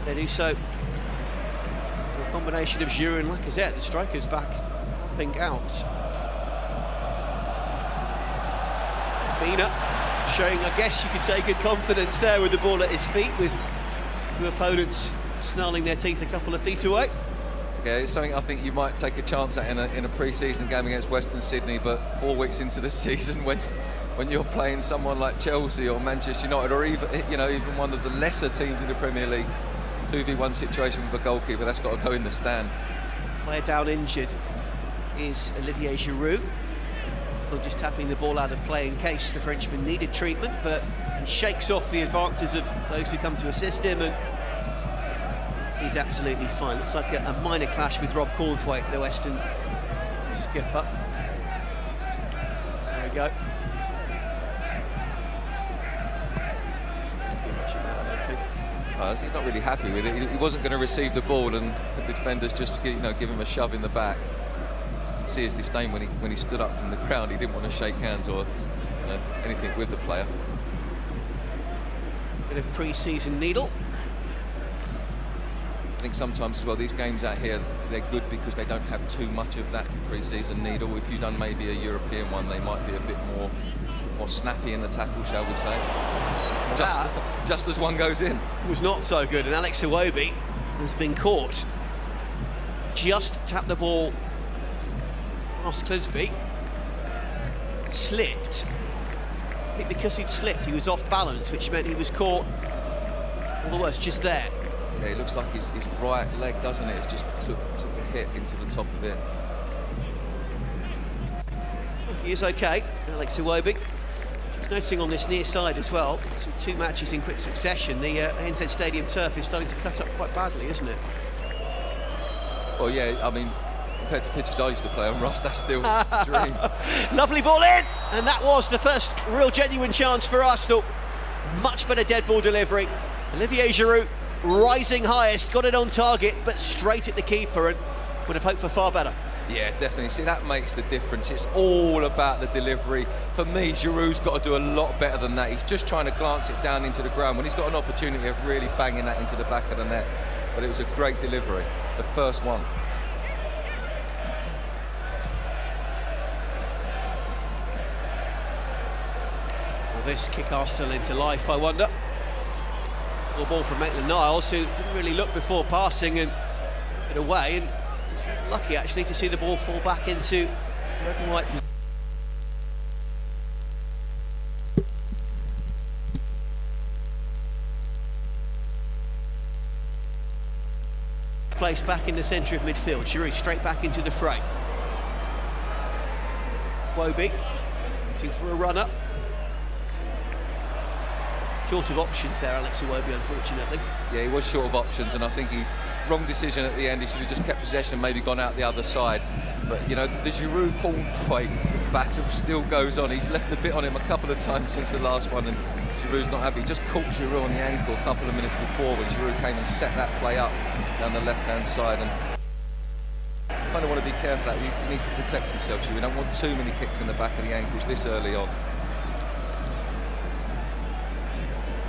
They do so. A combination of Giroud and Lacazette, the strikers back helping out. Mina showing, I guess you could say, good confidence there with the ball at his feet, with two opponents snarling their teeth a couple of feet away. Yeah, it's something I think you might take a chance at in a pre-season game against Western Sydney, but 4 weeks into the season, when you're playing someone like Chelsea or Manchester United, or even even one of the lesser teams in the Premier League, 2v1 situation with a goalkeeper, that's got to go in the stand. Player down injured is Olivier Giroud. Still just tapping the ball out of play in case the Frenchman needed treatment, but he shakes off the advances of those who come to assist him, and he's absolutely fine. Looks like a minor clash with Rob Cornthwaite, the Western skipper. There we go. He's not really happy with it. He wasn't going to receive the ball, and the defenders just give him a shove in the back. You see his disdain when he stood up from the ground. He didn't want to shake hands or anything with the player. Bit of pre-season needle. I think sometimes as well, these games out here, they're good because they don't have too much of that pre-season needle. If you've done maybe a European one, they might be a bit more snappy in the tackle, shall we say. Just as one goes in. It was not so good, and Alex Iwobi has been caught. Just tapped the ball past Clisby. slipped. I think because he'd slipped, he was off balance, which meant he was caught, or the worst, just there. Yeah, it looks like his right leg, doesn't it? It's just took a hit into the top of it. He is okay, Alex Iwobi. Noticing on this near side as well, so 2 matches in quick succession, the NZ Stadium turf is starting to cut up quite badly, isn't it? Well, yeah, I mean, compared to pitches I used to play on, Ross, that's still a dream. Lovely ball in, and that was the first real genuine chance for Arsenal. Much better dead ball delivery. Olivier Giroud rising highest, got it on target, but straight at the keeper, and would have hoped for far better. Yeah, definitely. See, that makes the difference. It's all about the delivery. For me, Giroud's got to do a lot better than that. He's just trying to glance it down into the ground when he's got an opportunity of really banging that into the back of the net. But it was a great delivery, the first one. Will this kick Arsenal into life, I wonder? The ball from Maitland-Niles, who didn't really look before passing and put it away, and was lucky actually to see the ball fall back into red and white. Placed back in the centre of midfield. Giroud straight back into the fray. Iwobi waiting for a runner. Short of options there, Alex Iwobi, unfortunately. Yeah, he was short of options, and I think wrong decision at the end. He should have just kept possession, maybe gone out the other side. But, you know, the Giroud Cornthwaite battle still goes on. He's left a bit on him a couple of times since the last one, and Giroud's not happy. He just caught Giroud on the ankle a couple of minutes before when Giroud came and set that play up down the left-hand side. And you kind of want to be careful that he needs to protect himself, so we don't want too many kicks in the back of the ankles this early on.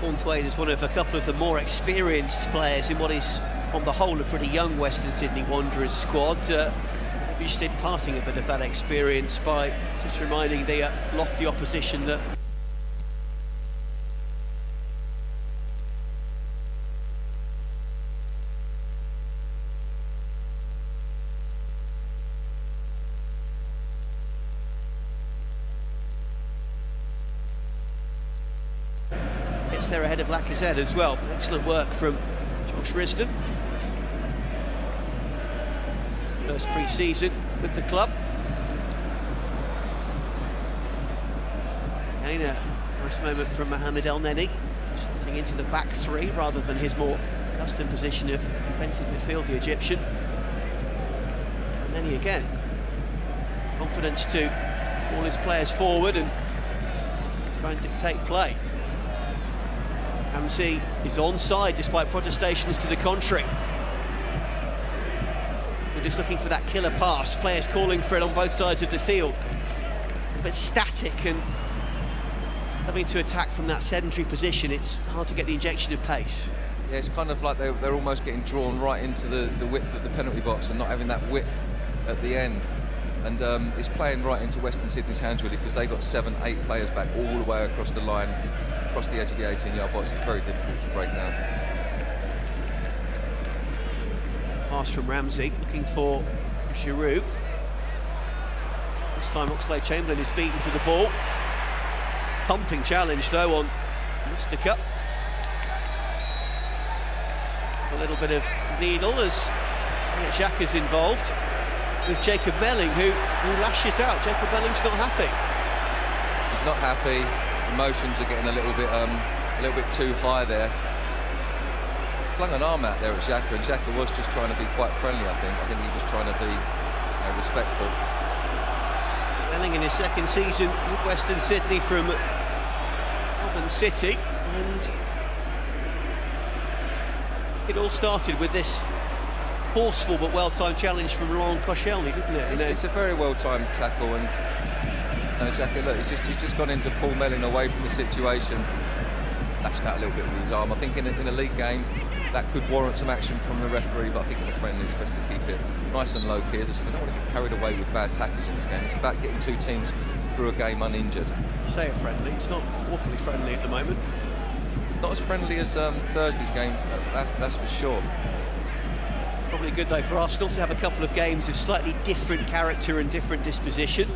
Cornthwaite is one of a couple of the more experienced players in what is, on the whole, a pretty young Western Sydney Wanderers squad. Maybe just imparting a bit of that experience by just reminding the lofty opposition that they're ahead of Lacazette as well. Excellent work from Josh Risdon. First pre-season with the club. Again, a nice moment from Mohamed Elneny, slotting into the back three rather than his more accustomed position of defensive midfield, the Egyptian. Elneny again. Confidence to all his players forward and try and dictate play. Ramsey is onside despite protestations to the contrary. We're just looking for that killer pass. Players calling for it on both sides of the field. A bit static and having to attack from that sedentary position. It's hard to get the injection of pace. Yeah, it's kind of like they're almost getting drawn right into the width of the penalty box and not having that width at the end. And it's playing right into Western Sydney's hands really, because they've got 7-8 players back all the way across the line, across the edge of the 18-yard box. It's very difficult to break down. Pass from Ramsey, looking for Giroud. This time Oxlade-Chamberlain is beaten to the ball. Pumping challenge though on Mustafa. A little bit of needle as Xhaka's involved with Jacob Melling, who lashes out. Jacob Melling's not happy. He's not happy. Emotions are getting a little bit too high there. Flung an arm out there at Xhaka, and Xhaka was just trying to be quite friendly, I think. I think he was trying to be respectful. Melling in his second season with Western Sydney from Melbourne City, and it all started with this forceful but well-timed challenge from Laurent Koscielny, didn't it? It's a very well-timed tackle, and Xhaka, look, he's just gone into Paul Melling away from the situation, lashed out a little bit with his arm. I think in a league game that could warrant some action from the referee, but I think in a friendly it's best to keep it nice and low key. As I said, I don't want to get carried away with bad tackles in this game. It's about getting two teams through a game uninjured. You say it friendly, it's not awfully friendly at the moment. It's not as friendly as Thursday's game, that's for sure. Probably good though for Arsenal to have a couple of games of slightly different character and different disposition.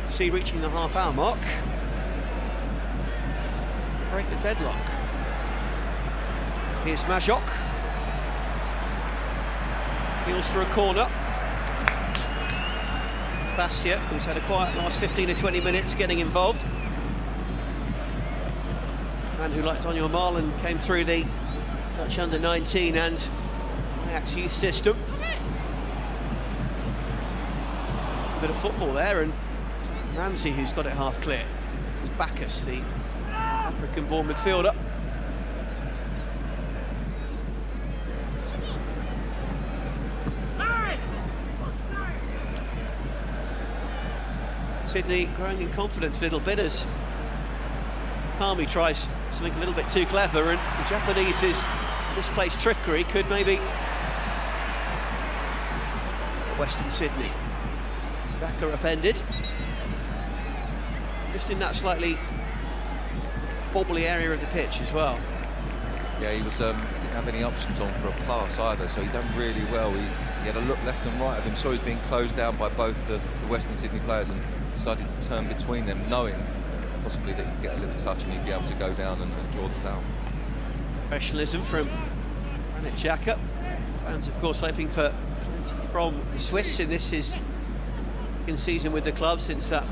see reaching the half-hour mark. Break the deadlock. Here's Majok. Heels for a corner. Basia, who's had a quiet last 15 or 20 minutes, getting involved. Man who, like Daniel Marlon, came through the Dutch under-19 and Ajax youth system. A bit of football there, and Ramsey, who's got it half clear. It's Bacchus, the African-born midfielder. Sydney growing in confidence a little bit as Palmy tries something a little bit too clever, and the Japanese's misplaced trickery could maybe Western Sydney. Daka upended, just in that slightly bobbly area of the pitch as well. Yeah, he was didn't have any options on for a pass either, so he done really well. He had a look left and right of him, saw he was being closed down by both the Western Sydney players and decided to turn between them, knowing possibly that he'd get a little touch and he'd be able to go down and draw the foul. Professionalism from Granit Xhaka. Fans, of course, hoping for plenty from the Swiss in this his second season with the club since that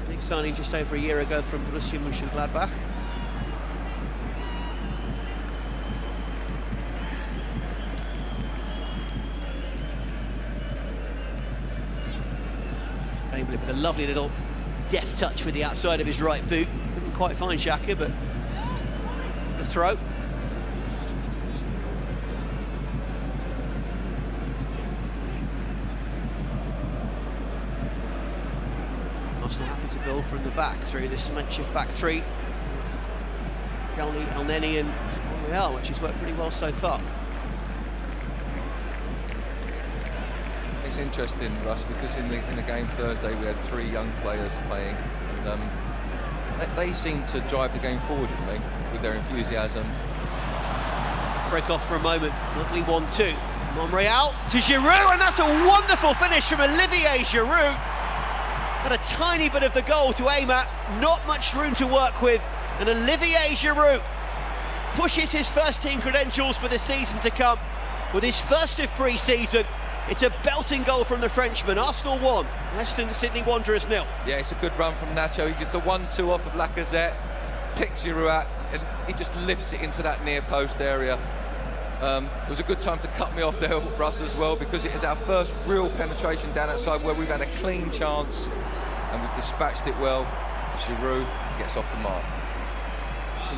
big signing just over a year ago from Borussia Mönchengladbach. Able with a lovely little deft touch with the outside of his right boot. Couldn't quite find Xhaka, but the throw. Arsenal happy to build from the back through this makeshift back three. Galni, Elneny and Monreal, which has worked pretty well so far. It's interesting, Russ, because in the game Thursday we had 3 young players playing, and they seem to drive the game forward for me with their enthusiasm. Break off for a moment, lovely 1-2. Monreal to Giroud, and that's a wonderful finish from Olivier Giroud. Had a tiny bit of the goal to aim at, not much room to work with, and Olivier Giroud pushes his first team credentials for the season to come with his first of pre-season. It's a belting goal from the Frenchman. Arsenal 1, Western Sydney Wanderers 0. Yeah, it's a good run from Nacho. He just a 1-2 off of Lacazette, picks Giroud out, and he just lifts it into that near post area. It was a good time to cut me off there, Russ, as well, because it is our first real penetration down outside where we've had a clean chance and we've dispatched it well. Giroud gets off the mark.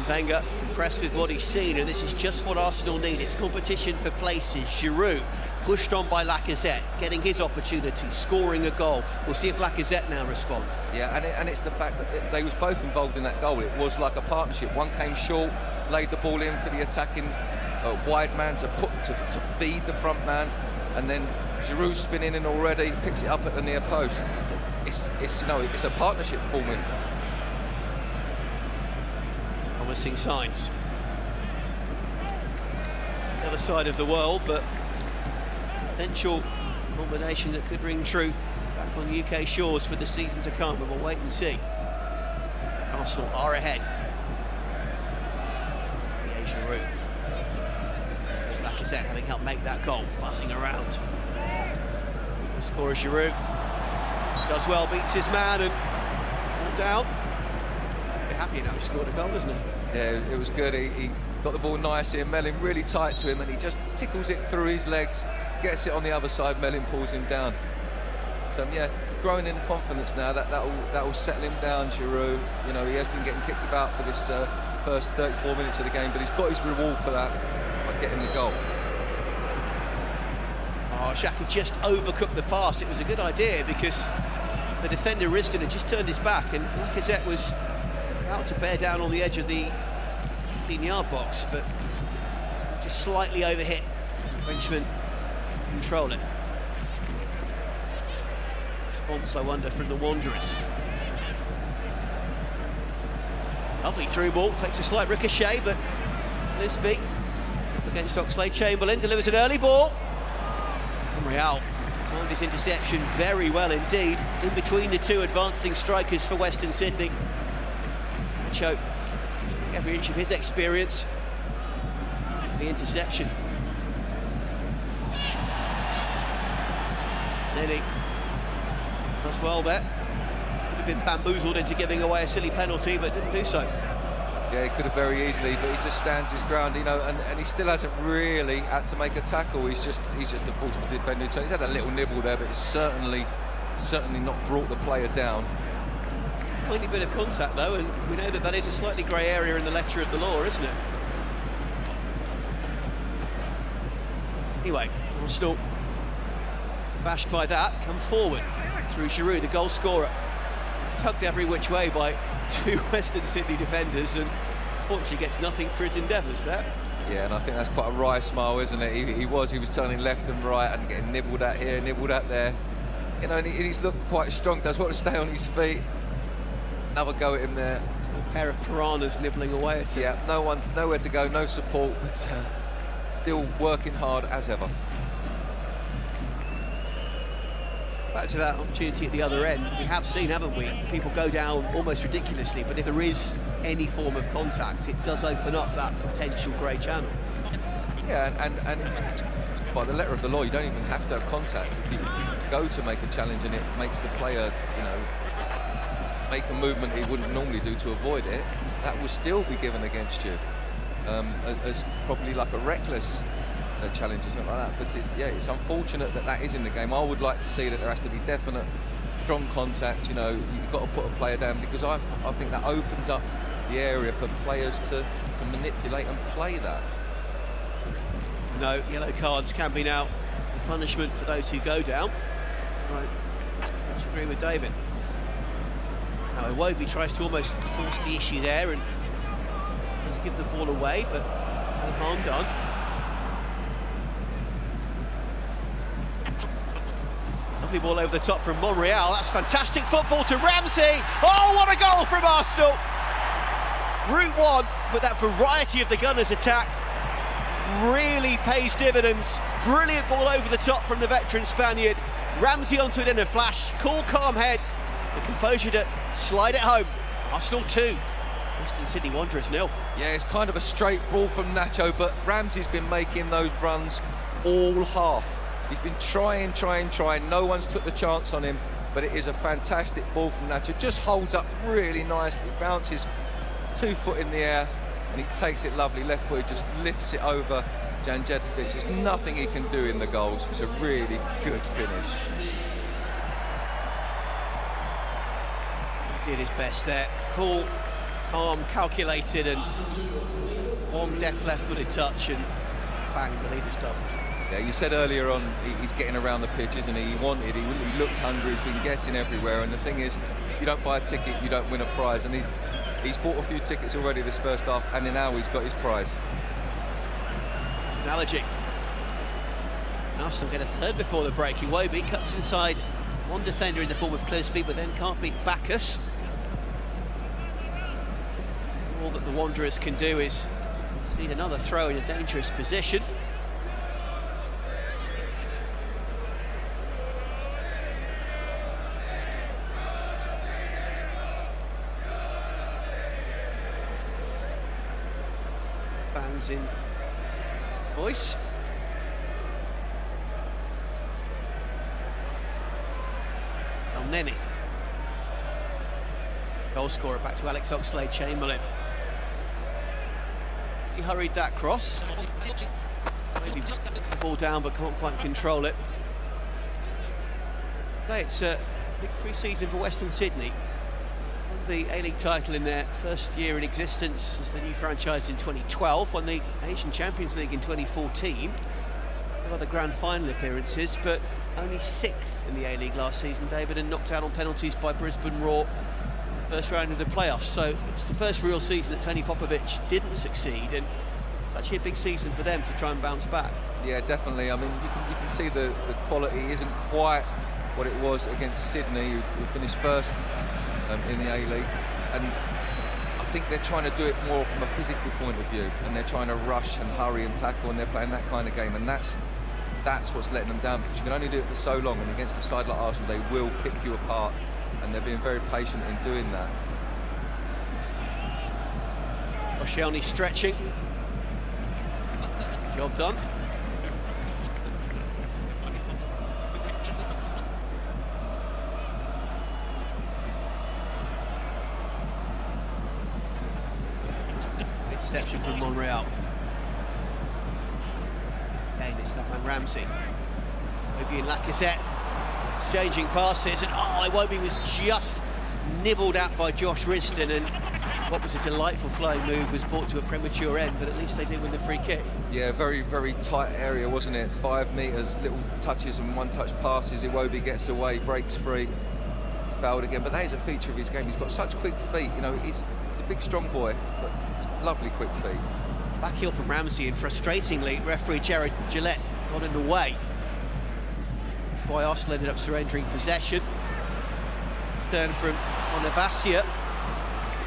Wenger impressed with what he's seen, and this is just what Arsenal need. It's competition for places. Giroud pushed on by Lacazette, getting his opportunity, scoring a goal. We'll see if Lacazette now responds. Yeah, and it's the fact that they was both involved in that goal. It was like a partnership. One came short, laid the ball in for the attacking wide man to feed the front man, and then Giroud spinning in already, picks it up at the near post. It's you know, it's a partnership forming. Promising signs. The other side of the world, but potential combination that could ring true back on UK shores for the season to come, but we'll wait and see. Arsenal are ahead. Giroud. There's Lacazette having helped make that goal, passing around. Scorer Giroud does well, beats his man, and all down. Be happy now he scored a goal, isn't he? Yeah, it was good. He got the ball nicely, and Mellin really tight to him, and he just tickles it through his legs, gets it on the other side. Mellin pulls him down. So yeah, growing in confidence now. That will settle him down, Giroud. You know, he has been getting kicked about for this first 34 minutes of the game, but he's got his reward for that by getting the goal. Oh, Xhaka just overcooked the pass. It was a good idea because the defender Risdon had just turned his back, and Lacazette was out to bear down on the edge of the 15-yard box, but just slightly overhit. Frenchman control it. Response, I wonder, from the Wanderers. Lovely through ball, takes a slight ricochet, but Lisby against Oxlade-Chamberlain delivers an early ball. Monreal Timed his interception very well indeed, in between the two advancing strikers for Western Sydney. Nacho, every inch of his experience. The interception. Nenny does well there. Could have been bamboozled into giving away a silly penalty, but didn't do so. Yeah, he could have very easily, but he just stands his ground, you know, and he still hasn't really had to make a tackle. He's just a force to defend. He's had a little nibble there, but it's certainly not brought the player down. Tiny bit of contact though, and we know that is a slightly grey area in the letter of the law, isn't it? Anyway, Arsenal, bashed by that, come forward through Giroud, the goal scorer. Tugged every which way by two Western Sydney defenders, and fortunately gets nothing for his endeavours there. Yeah, and I think that's quite a wry smile, isn't it? He was turning left and right and getting nibbled at here, nibbled at there. You know, and he's looked quite strong, does want to stay on his feet. Another go at him there. A pair of piranhas nibbling away at him. Yeah, nowhere to go, no support, but still working hard as ever. Back to that opportunity at the other end. We have seen, haven't we, people go down almost ridiculously, but if there is any form of contact, it does open up that potential grey channel. Yeah, and by the letter of the law, you don't even have to have contact. If you go to make a challenge and it makes the player, you know, make a movement he wouldn't normally do to avoid it, that will still be given against you as probably like a reckless challenge or something like that. But it's unfortunate that is in the game. I would like to see that there has to be definite strong contact. You know, you've got to put a player down, because I think that opens up the area for players to manipulate and play that. No, yellow cards can be now the punishment for those who go down. Right, I agree with David. Now Iwobi tries to almost force the issue there and does give the ball away, but no harm done. Lovely ball over the top from Monreal. That's fantastic football to Ramsey. Oh, what a goal from Arsenal! Route one, but that variety of the Gunners' attack really pays dividends. Brilliant ball over the top from the veteran Spaniard. Ramsey onto it in a flash. Cool, calm head. The composure to slide it home. Arsenal 2, Western Sydney Wanderers 0. Yeah, it's kind of a straight ball from Nacho, but Ramsey's been making those runs all half. He's been trying. No one's took the chance on him, but it is a fantastic ball from Nacho. Just holds up really nicely, bounces 2 foot in the air, and he takes it lovely. Left foot, just lifts it over Janjetovic. There's nothing he can do in the goals. It's a really good finish. He did his best there. Cool, calm, calculated, and one deft left-footed touch, and bang, the lead is doubled. Yeah, you said earlier on he's getting around the pitches, and he looked hungry. He's been getting everywhere, and the thing is, if you don't buy a ticket, you don't win a prize. And he's bought a few tickets already this first half, and then now he's got his prize. It's an analogy. Arsenal get a third before the break. Iwobi cuts inside one defender in the form of Clisby, but then can't beat Bacchus. All that the Wanderers can do is see another throw in a dangerous position. Fans in voice. Elneny. Goal scorer back to Alex Oxlade-Chamberlain. He hurried that cross. Maybe puts the ball down but can't quite control it. Today it's a big pre-season for Western Sydney. Won the A-League title in their first year in existence as the new franchise in 2012. Won the Asian Champions League in 2014. No other grand final appearances, but only 6th in the A-League last season, David, and knocked out on penalties by Brisbane Roar first round of the playoffs. So it's the first real season that Tony Popovic didn't succeed, and it's actually a big season for them to try and bounce back. Yeah, definitely. I mean, you can see the quality isn't quite what it was against Sydney, who finished first in the A-League, and I think they're trying to do it more from a physical point of view, and they're trying to rush and hurry and tackle, and they're playing that kind of game, and that's that's what's letting them down, because you can only do it for so long, and against a side like Arsenal, they will pick you apart, and they're being very patient in doing that. Koscielny stretching. Job done. Interception from Monreal. Again, it's that man Ramsey. Iwobi and Lacazette exchanging passes, and Iwobi was just nibbled at by Josh Risdon, and what was a delightful flowing move was brought to a premature end, but at least they did win the free kick. Yeah, very, very tight area, wasn't it? 5 metres, little touches and one-touch passes. Iwobi gets away, breaks free, fouled again. But that is a feature of his game. He's got such quick feet. You know, he's a big, strong boy, but it's lovely quick feet. Back heel from Ramsey, and frustratingly, referee Jared Gillette got in the way. That's why Arsenal ended up surrendering possession. Turn from Onavasia.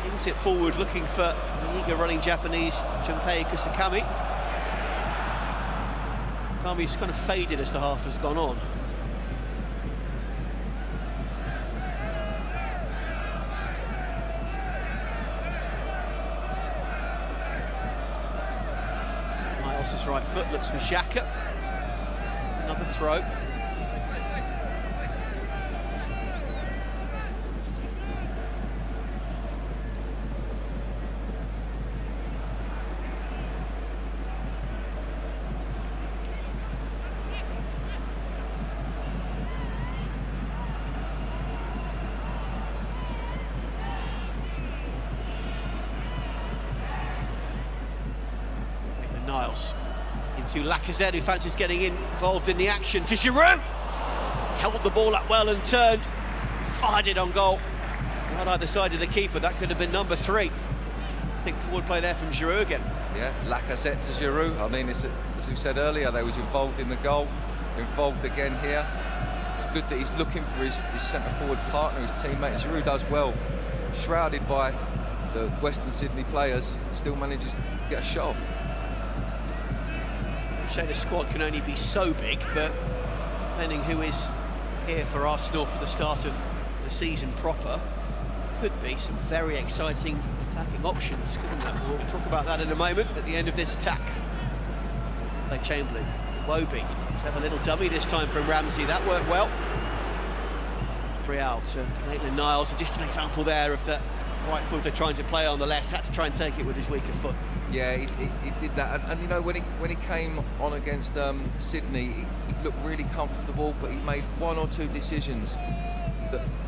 Brings it forward, looking for the eager running Japanese Junpei Kusakami. Kami's kind of faded as the half has gone on. Miles' right foot looks for Xhaka. It's another throw. Niles into Lacazette, who fancies getting involved in the action, to Giroud. Held the ball up well and turned, fired it on goal. Not either side of the keeper, that could have been number 3. I think forward play there from Giroud again. Yeah, Lacazette to Giroud. I mean, it's, as we said earlier, they was involved in the goal, involved again here. It's good that he's looking for his centre-forward partner, his teammate, and Giroud does well. Shrouded by the Western Sydney players, still manages to get a shot off. The squad can only be so big, but depending who is here for Arsenal for the start of the season proper, could be some very exciting attacking options, couldn't there? We'll talk about that in a moment at the end of this attack. Like Chamberlain, Iwobi, have a little dummy this time from Ramsey, that worked well. Real to Maitland-Niles, just an example there of the right footer trying to play on the left, had to try and take it with his weaker foot. Yeah, he did that, and you know, when he came on against Sydney, he looked really comfortable, but he made 1 or 2 decisions,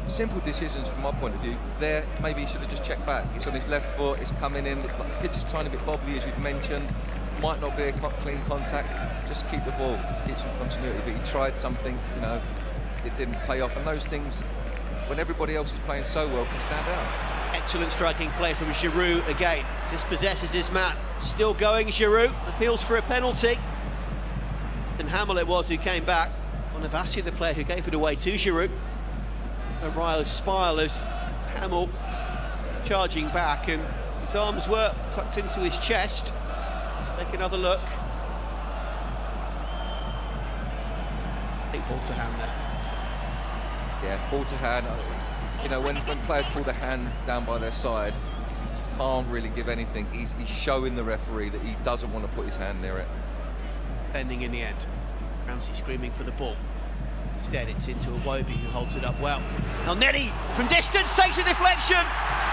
simple decisions from my point of view. There, maybe he should have just checked back. It's on his left foot, it's coming in, the pitch is tiny bit wobbly, as you've mentioned, might not be a clean contact, just keep the ball, keep some continuity, but he tried something, you know, it didn't pay off, and those things, when everybody else is playing so well, can stand out. Excellent striking play from Giroud again. Dispossesses his man. Still going, Giroud. Appeals for a penalty. And Hamill it was who came back. Onavasia, the player who gave it away to Giroud. O'Reilly smile as Hamill charging back, and his arms were tucked into his chest. Let's take another look. I think ball to hand there. Yeah, ball to hand. You know, when players pull their hand down by their side, can't really give anything. He's showing the referee that he doesn't want to put his hand near it. Pending in the end. Ramsey screaming for the ball. Instead, it's into Iwobi, who holds it up well. El-Neni from distance takes a deflection,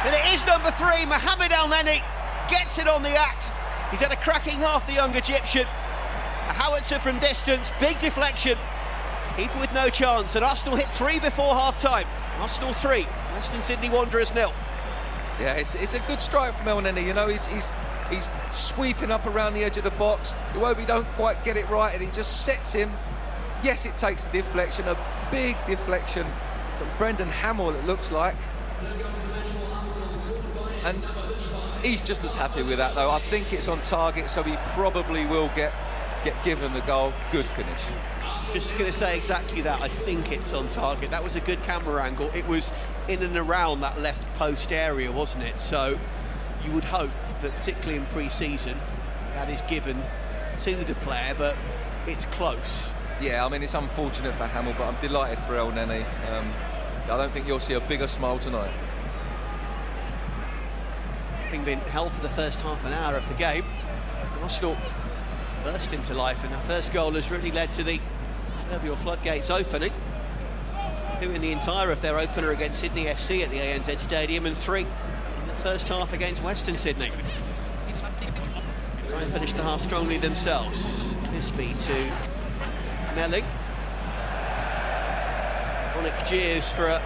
and it is number 3. Mohamed El-Neni gets it on the act. He's had a cracking half, the young Egyptian. A howitzer from distance, big deflection. Keeper with no chance, and Arsenal hit 3 before half-time. Arsenal 3, Western Sydney Wanderers 0. Yeah, it's a good strike from El-Neni. You know, he's sweeping up around the edge of the box. Iwobi don't quite get it right, and he just sets him. Yes, it takes a deflection, a big deflection from Brendan Hamill, it looks like. And he's just as happy with that, though. I think it's on target, so he probably will get given the goal. Good finish. Just going to say exactly that. I think it's on target. That was a good camera angle. It was in and around that left post area, wasn't it? So you would hope that, particularly in pre-season, that is given to the player, but it's close. Yeah, I mean, it's unfortunate for Hamill, but I'm delighted for El Neni. I don't think you'll see a bigger smile tonight. Having been held for the first half an hour of the game, Arsenal burst into life, and their first goal has really led to the proverbial floodgates opening. 2 in the entire of their opener against Sydney FC at the ANZ Stadium, and 3 in the first half against Western Sydney. Try and finish the half strongly themselves. Bisbee to Melling. Onick jeers for a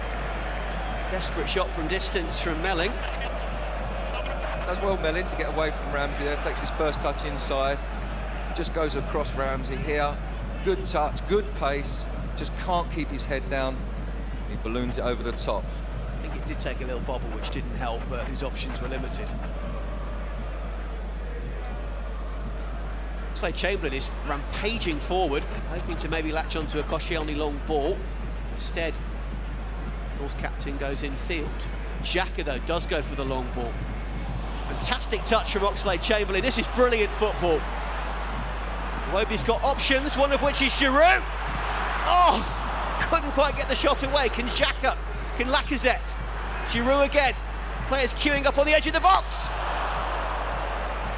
desperate shot from distance from Melling. Does well Melling to get away from Ramsey there, takes his first touch inside, just goes across Ramsey here. Good touch, good pace, just can't keep his head down. He balloons it over the top. I think it did take a little bobble, which didn't help, but his options were limited. Oxlade-Chamberlain is rampaging forward, hoping to maybe latch onto a Koscielny long ball. Instead, North's captain goes in field. Xhaka, though, does go for the long ball. Fantastic touch from Oxlade-Chamberlain. This is brilliant football. Iwobi's got options, one of which is Giroud. Oh, couldn't quite get the shot away. Can Xhaka? Can Lacazette? Giroud again. Players queuing up on the edge of the box.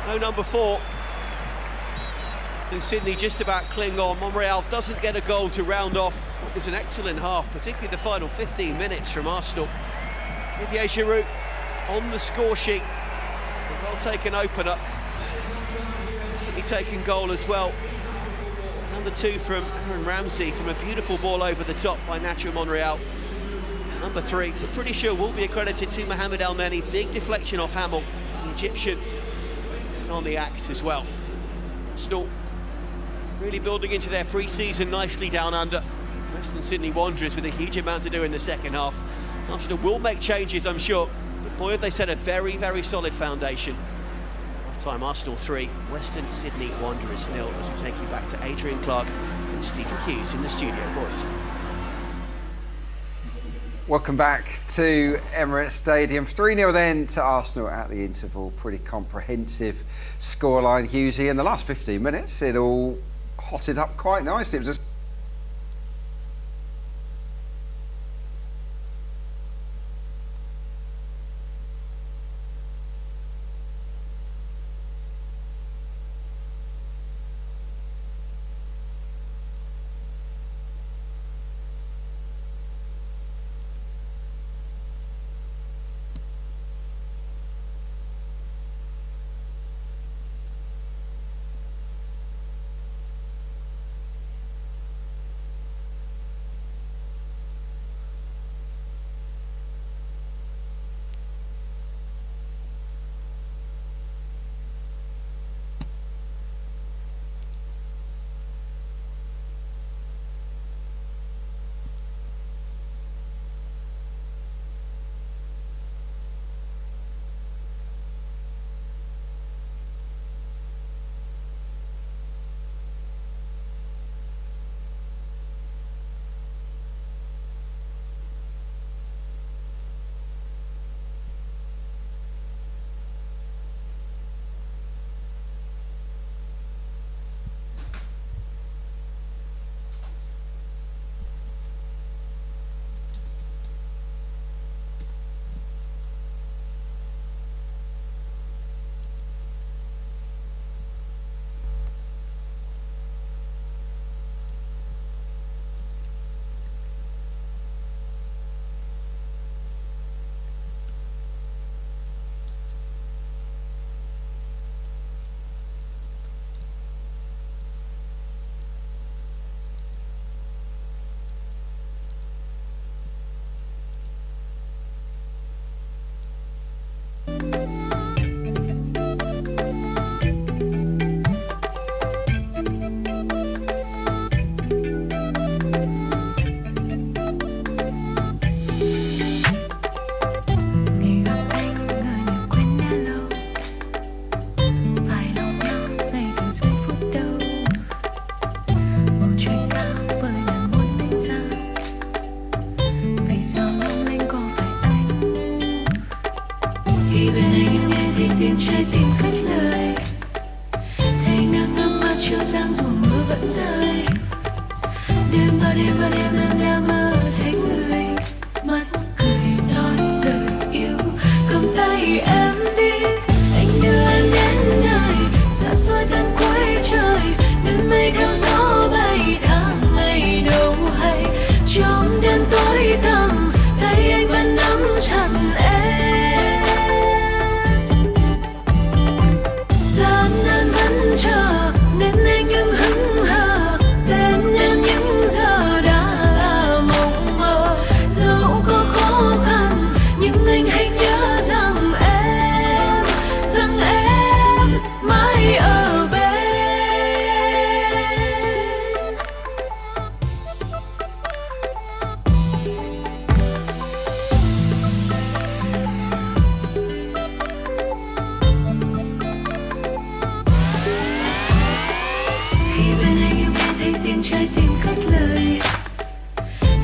No number 4. And Sydney just about cling on. Monreal doesn't get a goal to round off what was an excellent half, particularly the final 15 minutes from Arsenal. Olivier Giroud on the score sheet. A well-taken opener. Sydney taking goal as well. Number 2 from Aaron Ramsey from a beautiful ball over the top by Nacho Monreal. Number 3, we're pretty sure will be accredited to Mohamed El Neni. Big deflection off Hamill, the Egyptian, on the act as well. Arsenal really building into their pre-season nicely down under. Western Sydney Wanderers with a huge amount to do in the second half. Arsenal will make changes, I'm sure, but boy, have they set a very, very solid foundation. Half-time Arsenal 3, Western Sydney Wanderers 0, as we take you back to Adrian Clark and Stephen Hughes in the studio, boys. Welcome back to Emirates Stadium. 3-0 then to Arsenal at the interval. Pretty comprehensive scoreline, Hughesy. In the last 15 minutes, it all hotted up quite nicely. It was a Even đêm em mơ thấy người, mắt cười nói lời yêu, cầm tay em đi, anh đưa em đến nơi xa xôi tận cuối trời, nơi mây theo gió bay tháng ngày đâu hay, trong đêm tối tăm tay anh vẫn nắm chặt em, gian nan vẫn chờ nên anh những hững hờ bên em những giờ đã là mộng mơ, dẫu có khó khăn nhưng anh hãy nhớ rằng em mãi ở bên. Khi bên anh em nghe thấy tiếng trái tim cất lời,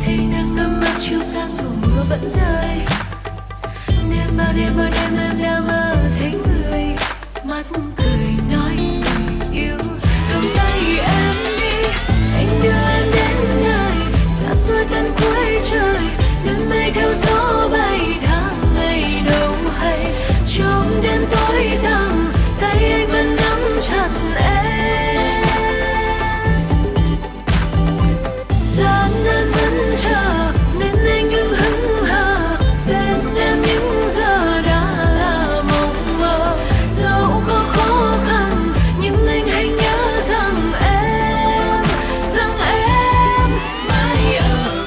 thấy nắng ấm áp chiếu sáng dù mưa vẫn rơi, đêm bao đêm em đã mơ thấy người, mắt cười nói lời yêu, cầm tay em đi, anh đưa em đến nơi xa xôi tận cuối trời, nơi mây theo gió bay tháng ngày đâu hay, trong đêm tối tăm tay anh vẫn nắm chặt em, gian nan vẫn chờ nên anh những hững hờ bên em những giờ đã là mộng mơ, dẫu có khó khăn nhưng anh hãy nhớ rằng em mãi ở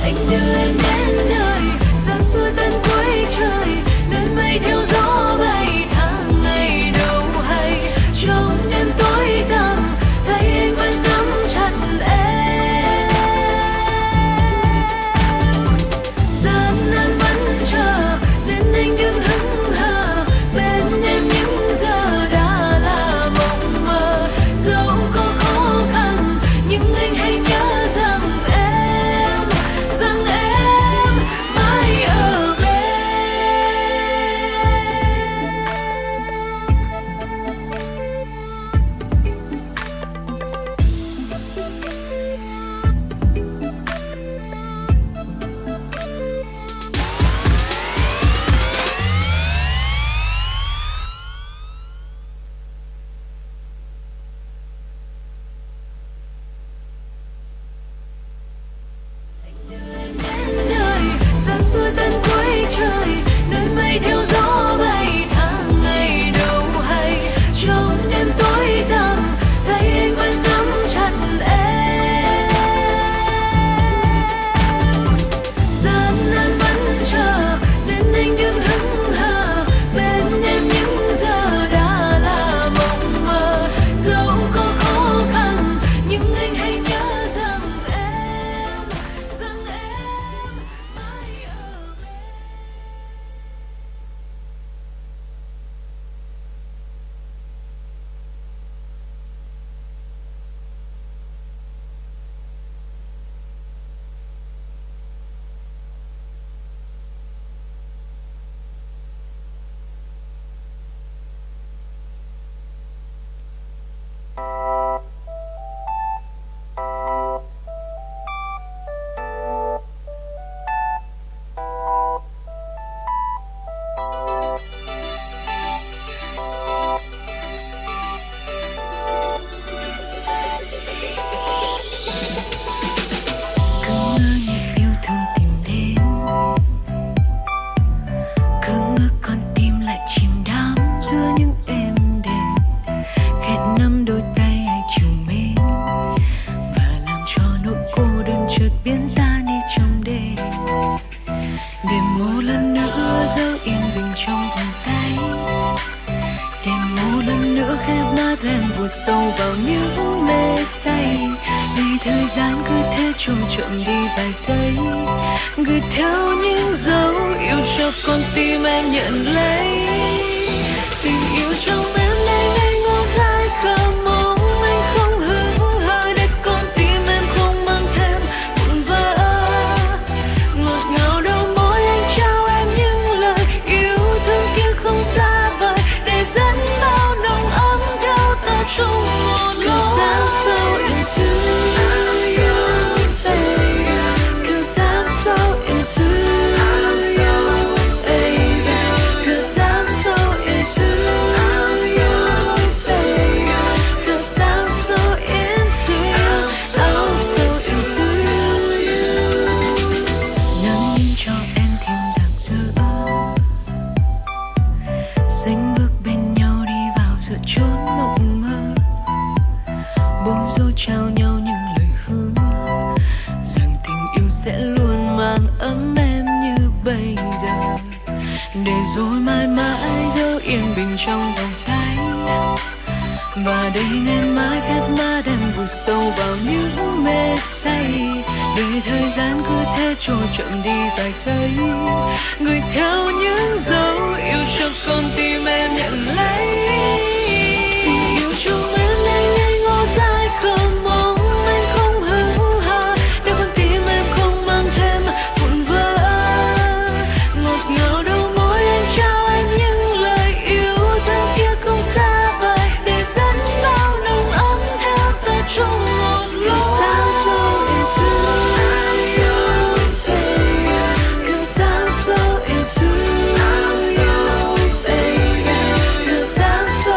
anh đưa em đến nơi xa xôi tận cuối trời, nơi mây theo gió bay tháng ngày đâu hay, trong đêm tối tăm tay anh vẫn nắm chặt em, gian nan vẫn chờ nên anh đừng hững hờ bên em những giờ đã là mộng mơ, dẫu có khó khăn nhưng anh hãy nhớ rằng em mãi ở bên. Đến nơi xa xôi tận cuối trời, nơi mây theo gió bay tháng ngày đâu hay, trong đêm tối tăm tay anh vẫn nắm chặt em, gian nan vẫn chờ nên anh đừng hững hờ bên em những giờ đã là mộng mơ, dẫu có khó khăn nhưng anh hãy nhớ rằng em mãi ở bên. vùa sâu vào những mê say, để thời gian cứ thế trôi chậm đi vài giây, gửi theo những dấu yêu cho con tim em nhận lấy. Tình yêu trong em nay ngày ngó dài cả mong anh không dỗ trao nhau những lời hứa rằng tình yêu sẽ luôn mang ấm em như bây giờ, để rồi mãi mãi dấu yên bình trong vòng tay, và để ngày mai khép mắt em vùi sâu vào những mê say, để thời gian cứ thế trôi chậm đi vài giây, gửi theo những dấu yêu cho con tim em nhận lấy. Tình yêu chúng em ngây ngô dại không mong anh không hững hờ, để con tim em không mang thêm vụn vỡ, ngọt ngào đầu môi anh trao anh những lời yêu thương kia không xa vời, để dẫn bao nồng ấm theo ta trong một lúc. So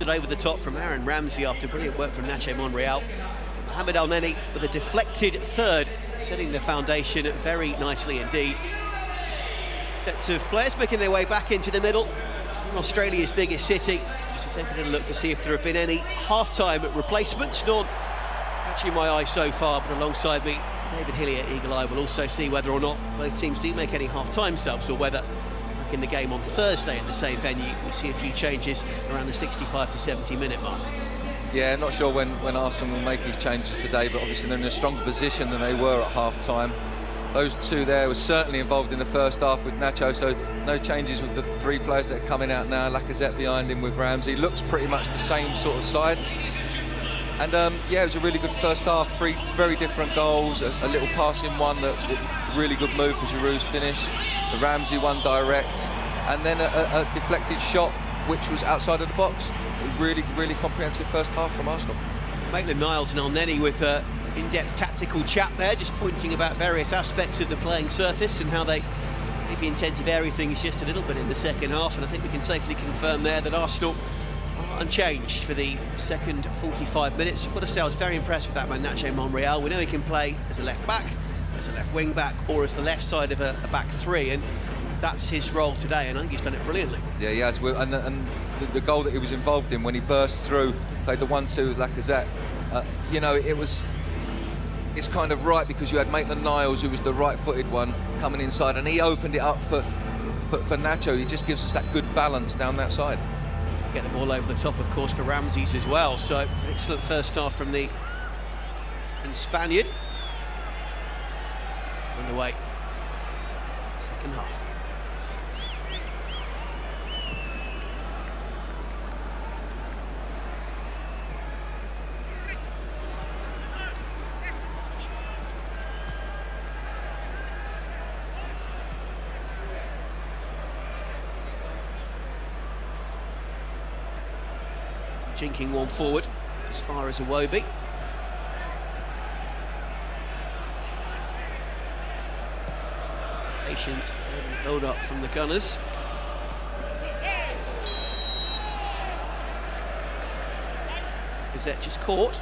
Blasted over the top from Aaron Ramsey after brilliant work from Nacho Monreal. Mohamed Elneny with a deflected third, setting the foundation very nicely indeed. Sets of players making their way back into the middle. Australia's biggest city. So taking a little look to see if there have been any half-time replacements. None catching my eye so far, but alongside me, David Hillier, Eagle Eye, will also see whether or not both teams do make any half-time subs, or whether in the game on Thursday at the same venue we see a few changes around the 65 to 70 minute mark. Yeah, not sure when Arsenal will make these changes today, but obviously they're in a stronger position than they were at half-time. Those two there were certainly involved in the first half with Nacho, so no changes with the three players that are coming out now. Lacazette behind him with Ramsey. Looks pretty much the same sort of side. And yeah, it was a really good first half. Three very different goals, a little passing one, that really good move for Giroud's finish. The Ramsey one direct, and then a deflected shot which was outside of the box. A really comprehensive first half from Arsenal. Maitland-Niles and Elneny with in-depth tactical chat there, just pointing about various aspects of the playing surface and how they maybe intend to vary things just a little bit in the second half. And I think we can safely confirm there that Arsenal are unchanged for the second 45 minutes. I've got to say I was very impressed with that man, Nacho Monreal. We know he can play as a left back, as a left wing back, or as the left side of a back three, and that's his role today, and I think he's done it brilliantly. Yeah, he has. And the goal that he was involved in when he burst through, played the 1-2 with Lacazette, you know, it's kind of right, because you had Maitland-Niles, who was the right-footed one, coming inside, and he opened it up for Nacho. He just gives us that good balance down that side. Get the ball over the top, of course, for Ramsey's as well. So excellent first half from the Spaniard. Underway, second half. Jinking one forward as far as Iwobi. Patient build up from the Gunners. Lacazette just caught.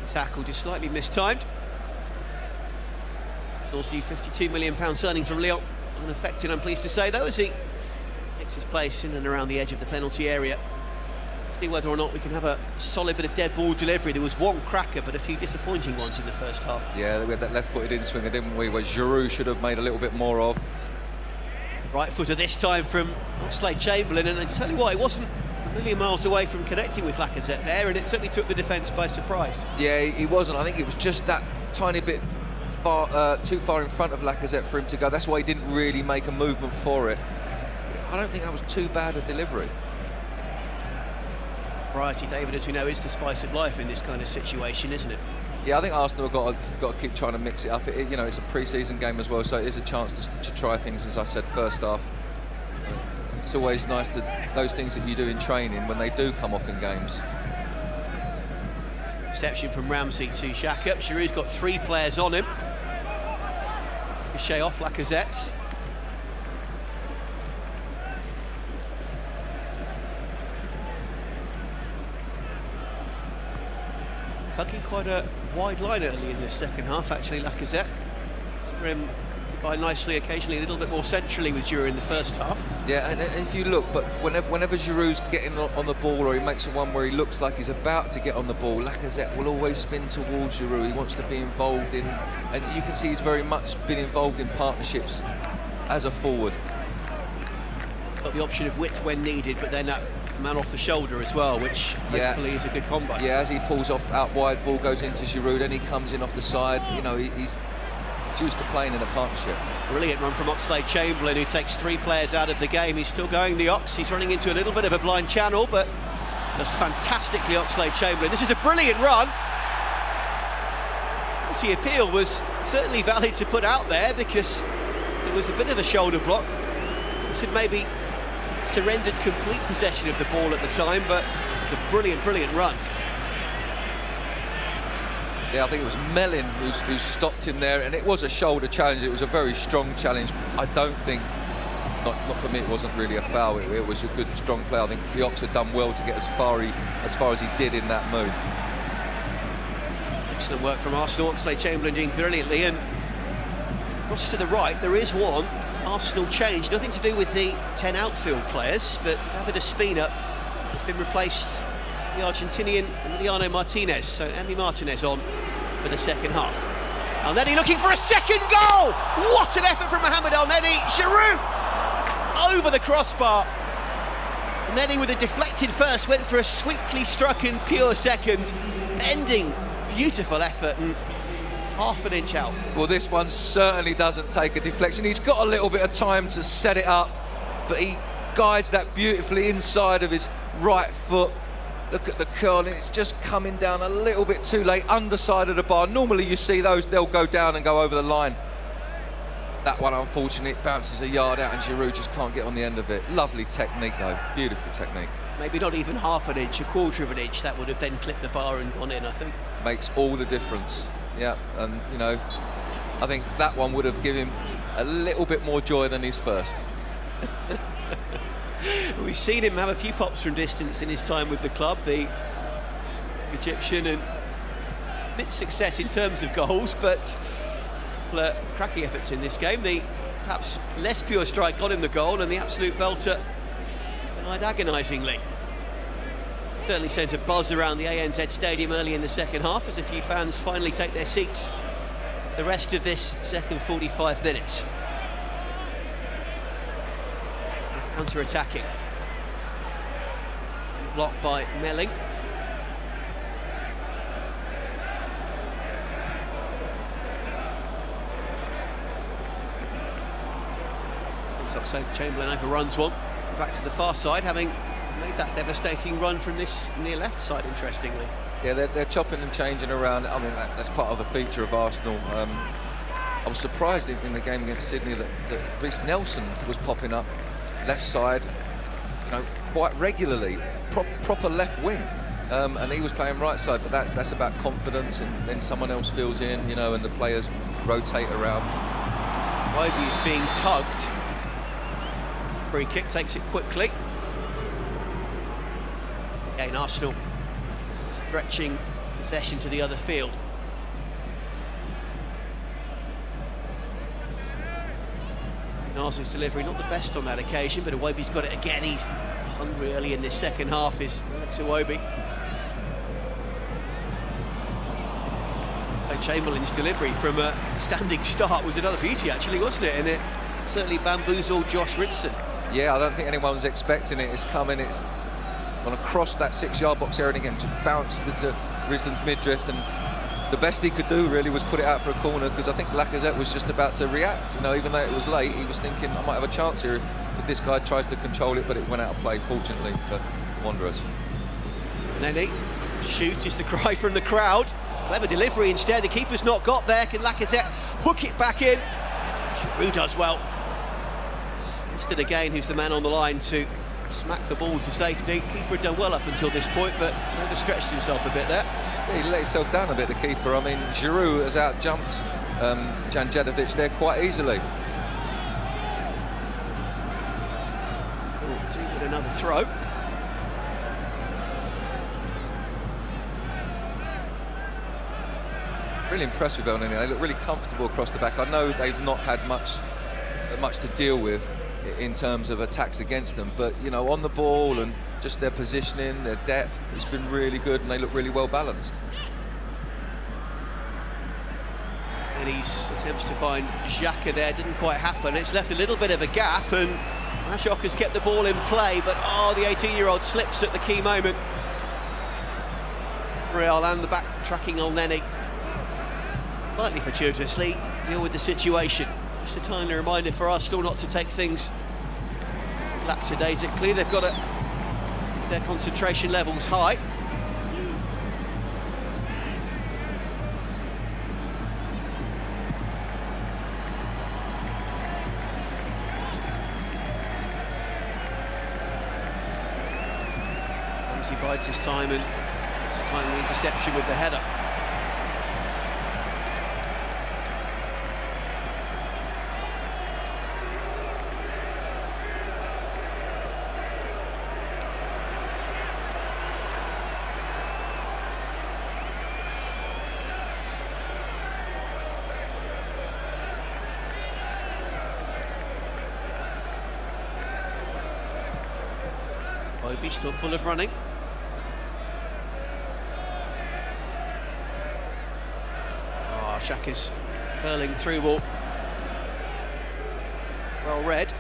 Tackle just slightly mistimed. Arsenal's new £52 million signing from Lyon, unaffected, I'm pleased to say, though, as he takes his place in and around the edge of the penalty area. See whether or not we can have a solid bit of dead ball delivery. There was one cracker, but a few disappointing ones in the first half. Yeah, we had that left-footed in-swinger, didn't we, where Giroud should have made a little bit more of. Right footer this time from Oxlade-Chamberlain, and I tell you what, it wasn't a million miles away from connecting with Lacazette there, and it certainly took the defence by surprise. Yeah, he wasn't. I think it was just that tiny bit too far in front of Lacazette for him to go. That's why he didn't really make a movement for it. I don't think that was too bad a delivery. Variety, David, as we know, is the spice of life in this kind of situation, isn't it? Yeah, I think Arsenal have got to keep trying to mix it up. You know, it's a pre-season game as well, so it is a chance to try things, as I said, first half. It's always nice to those things that you do in training when they do come off in games. Reception from Ramsey to Xhaka. Giroud's got three players on him. Ricochet off Lacazette. Hugging quite a wide line early in the second half, actually, Lacazette. Saw him by nicely, occasionally a little bit more centrally with Giroud in the first half. Yeah, and if you look, but whenever Giroud's getting on the ball, or he makes a one where he looks like he's about to get on the ball, Lacazette will always spin towards Giroud. He wants to be involved in, and you can see he's very much been involved in partnerships as a forward. Got the option of width when needed, but then that man off the shoulder as well, which hopefully is a good combo. Yeah, as he pulls off out wide, ball goes into Giroud, then he comes in off the side. You know, he's used to playing in a partnership. Brilliant run from Oxlade-Chamberlain, who takes three players out of the game. He's still going, the Ox. He's running into a little bit of a blind channel, but does fantastically, Oxlade-Chamberlain. This is a brilliant run. The appeal was certainly valid to put out there, because there was a bit of a shoulder block. Had maybe surrendered complete possession of the ball at the time, but it was a brilliant run. Yeah, I think it was Mellin who stopped him there, and it was a shoulder challenge. It was a very strong challenge. I don't think, not for me, it wasn't really a foul. It was a good, strong play. I think the Ox had done well to get as far as he did in that move. Excellent work from Arsenal. Oxlade-Chamberlain doing brilliantly, and across to the right there is one Arsenal change, nothing to do with the 10 outfield players, but David Ospina has been replaced by the Argentinian Emiliano Martinez, so Emi Martinez on for the second half. Elneny looking for a second goal! What an effort from Mohamed Elneny! Giroud over the crossbar. Elneny with a deflected first went for a sweetly struck and pure second, ending beautiful effort and half an inch out. Well, this one certainly doesn't take a deflection. He's got a little bit of time to set it up, but he guides that beautifully inside of his right foot. Look at the curl, and it's just coming down a little bit too late, underside of the bar. Normally you see those, they'll go down and go over the line. That one, unfortunately, bounces a yard out and Giroud just can't get on the end of it. Lovely technique though, beautiful technique. Maybe not even half an inch, a quarter of an inch, that would have then clipped the bar and gone in, I think. Makes all the difference. Yeah, and you know, I think that one would have given him a little bit more joy than his first. We've seen him have a few pops from distance in his time with the club, the Egyptian, and bit success in terms of goals, but cracking efforts in this game. The perhaps less pure strike got him the goal, and the absolute belter denied agonisingly. Certainly sent a buzz around the ANZ Stadium early in the second half as a few fans finally take their seats the rest of this second 45 minutes. Counter-attacking. Blocked by Melling. Oxlade-Chamberlain overruns one. Back to the far side, having made that devastating run from this near left side, interestingly. Yeah, they're chopping and changing around. I mean, that's part of the feature of Arsenal. I was surprised in the game against Sydney that Reiss Nelson was popping up left side, you know, quite regularly, proper left wing, and he was playing right side. But that's about confidence, and then someone else fills in, you know, and the players rotate around. Iwobi is being tugged. Free kick, takes it quickly. Again, Arsenal stretching possession to the other field. Nasser's delivery not the best on that occasion, but Iwobi's got it again. He's hungry early in this second half, is Alex Iwobi. And Chamberlain's delivery from a standing start was another beauty, actually, wasn't it? And it certainly bamboozled Josh Richardson. Yeah, I don't think anyone was expecting it. It's coming, it's gone across that 6-yard box area and again, just bounced into Richardson's mid-drift, and the best he could do really was put it out for a corner, because I think Lacazette was just about to react. You know, even though it was late, he was thinking, I might have a chance here if this guy tries to control it, but it went out of play, fortunately, for Wanderers. Nenny, shoot is the cry from the crowd. Clever delivery instead, the keeper's not got there. Can Lacazette hook it back in? Giroud does well. Houston again, who's the man on the line to smack the ball to safety. Keeper had done well up until this point, but overstretched himself a bit there. Yeah, he let himself down a bit, the keeper. I mean, Giroud has out-jumped Janjetovic there quite easily. With another throw. Really impressed with Elneny. They look really comfortable across the back. I know they've not had much to deal with in terms of attacks against them, but you know, on the ball and just their positioning, their depth, it's been really good, and they look really well balanced. And his attempts to find Xhaka there didn't quite happen. It's left a little bit of a gap, and Ashok has kept the ball in play, but the 18-year-old slips at the key moment. Real and the back tracking Elneny slightly fortuitously deal with the situation. Just a tiny reminder for Arsenal not to take things lackadaisically. They've got their concentration levels high. Ramsey bides his time and takes a timely interception with the header. Iwobi still full of running. Xhaka's hurling through ball. Well read.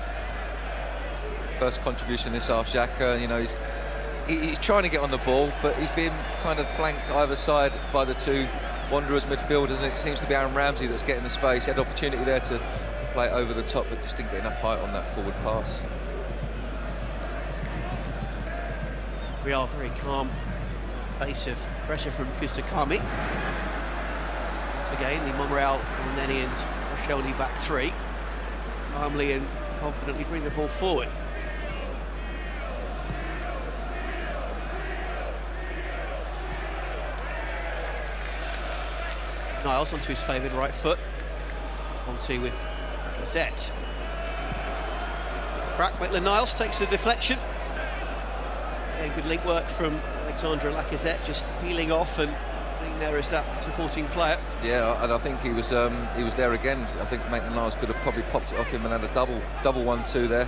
First contribution this half, Xhaka. You know, he's trying to get on the ball, but he's been kind of flanked either side by the two Wanderers midfielders, and it seems to be Aaron Ramsey that's getting the space. He had opportunity there to play it over the top, but just didn't get enough height on that forward pass. We are very calm. Face of pressure from Kusakami. Once again, the Monreal, Elneny and Koscielny back three. Calmly and confidently bring the ball forward. Niles onto his favoured right foot. Onto with Lacazette. Crack, Maitland-Niles takes the deflection. Yeah, good link work from Alexandre Lacazette, just peeling off and being there as that supporting player. Yeah, and I think he was there again. I think Maitland-Niles could have probably popped it off him and had a double 1-2 there.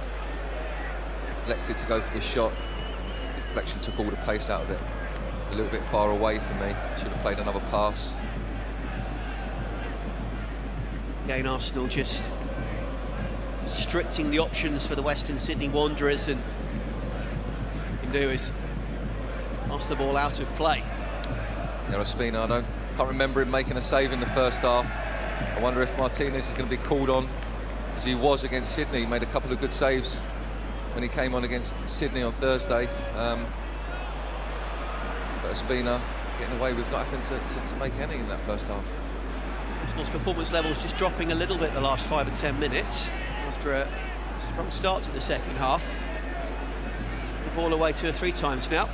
Elected to go for the shot. The deflection took all the pace out of it. A little bit far away for me. Should have played another pass. Again, Arsenal just restricting the options for the Western Sydney Wanderers, and can do is pass the ball out of play. Yeah, Ospina, I can't remember him making a save in the first half. I wonder if Martinez is going to be called on as he was against Sydney. He made a couple of good saves when he came on against Sydney on Thursday. But Ospina getting away with not having to make any in that first half. Arsenal's performance levels just dropping a little bit the last 5 or 10 minutes after a strong start to the second half. The ball away 2 or 3 times now.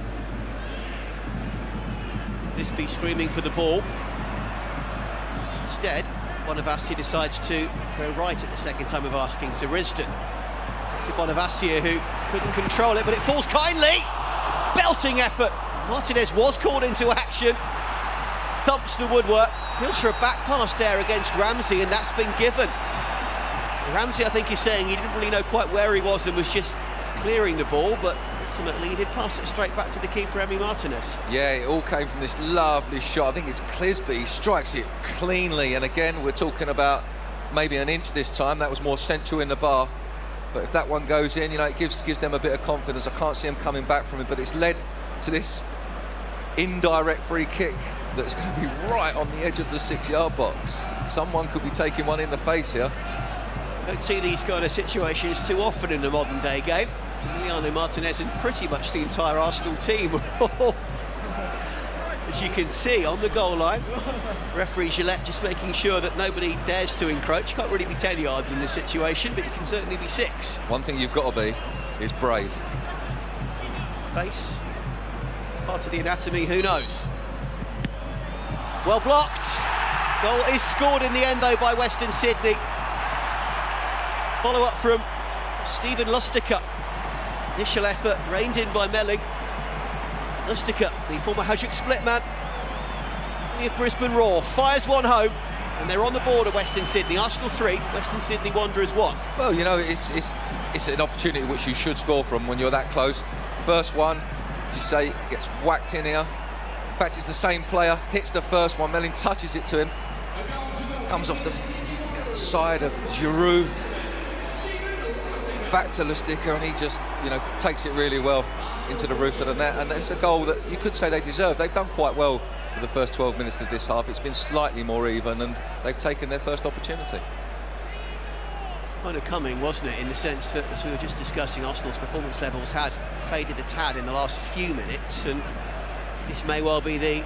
Lisby screaming for the ball. Instead, Bonavassi decides to go right at the second time of asking to Risdon. To Bonavassi, who couldn't control it, but it falls kindly. Belting effort. Martinez was called into action. Thumps the woodwork. Goes for a back pass there against Ramsey, and that's been given. Ramsey, I think, is saying he didn't really know quite where he was and was just clearing the ball, but ultimately he did pass it straight back to the keeper, Emi Martinez. Yeah, it all came from this lovely shot. I think it's Clisby. He strikes it cleanly, and again, we're talking about maybe an inch this time. That was more central in the bar. But if that one goes in, you know, it gives them a bit of confidence. I can't see him coming back from it, but it's led to this indirect free kick that's going to be right on the edge of the 6-yard box. Someone could be taking one in the face here. Don't see these kind of situations too often in the modern day game. Emiliano Martinez and pretty much the entire Arsenal team, as you can see, on the goal line. Referee Gillette just making sure that nobody dares to encroach. You can't really be 10 yards in this situation, but you can certainly be 6. One thing you've got to be is brave. Pace, part of the anatomy, who knows? Well blocked. Goal is scored in the end, though, by Western Sydney. Follow-up from Stephen Lustica. Initial effort reined in by Melling. Lustica, the former Hajduk Split man, the Brisbane Roar, fires one home, and they're on the board of Western Sydney. Arsenal 3, Western Sydney Wanderers 1. Well, you know, it's an opportunity which you should score from when you're that close. First one, as you say, gets whacked in here. In fact, it's the same player, hits the first one, Melling touches it to him, comes off the side of Giroud, back to Lustica, and he just, you know, takes it really well into the roof of the net, and it's a goal that you could say they deserve. They've done quite well for the first 12 minutes of this half. It's been slightly more even, and they've taken their first opportunity. Kind of coming, wasn't it, in the sense that, as we were just discussing, Arsenal's performance levels had faded a tad in the last few minutes, and this may well be the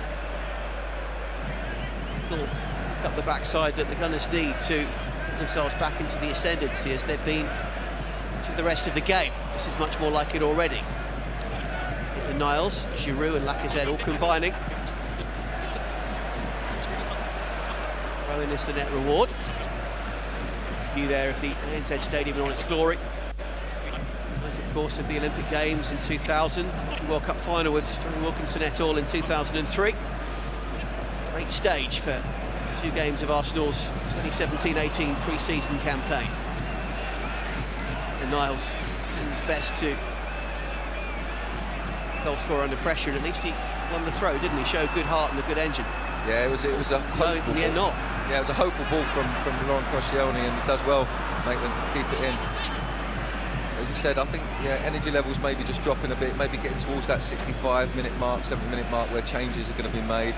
little up the backside that the Gunners need to put themselves back into the ascendancy as they've been to the rest of the game. This is much more like it already. And Niles, Giroud and Lacazette all combining. Rowan is the net reward. View there of the ANZ Stadium in all its glory. As of course of the Olympic Games in 2000, the World Cup final with Johnny Wilkinson et al. In 2003. Great stage for 2 games of Arsenal's 2017-18 pre-season campaign. And Niles doing his best to goal scorer under pressure, and at least he won the throw, didn't he? Showed good heart and a good engine. Yeah, it was a hopeful ball. Not. Yeah, it was a hopeful ball from Laurent Koscielny, and he does well, Maitland, to keep it in. As you said, I think energy levels maybe just dropping a bit, maybe getting towards that 65-minute mark, 70-minute mark where changes are going to be made,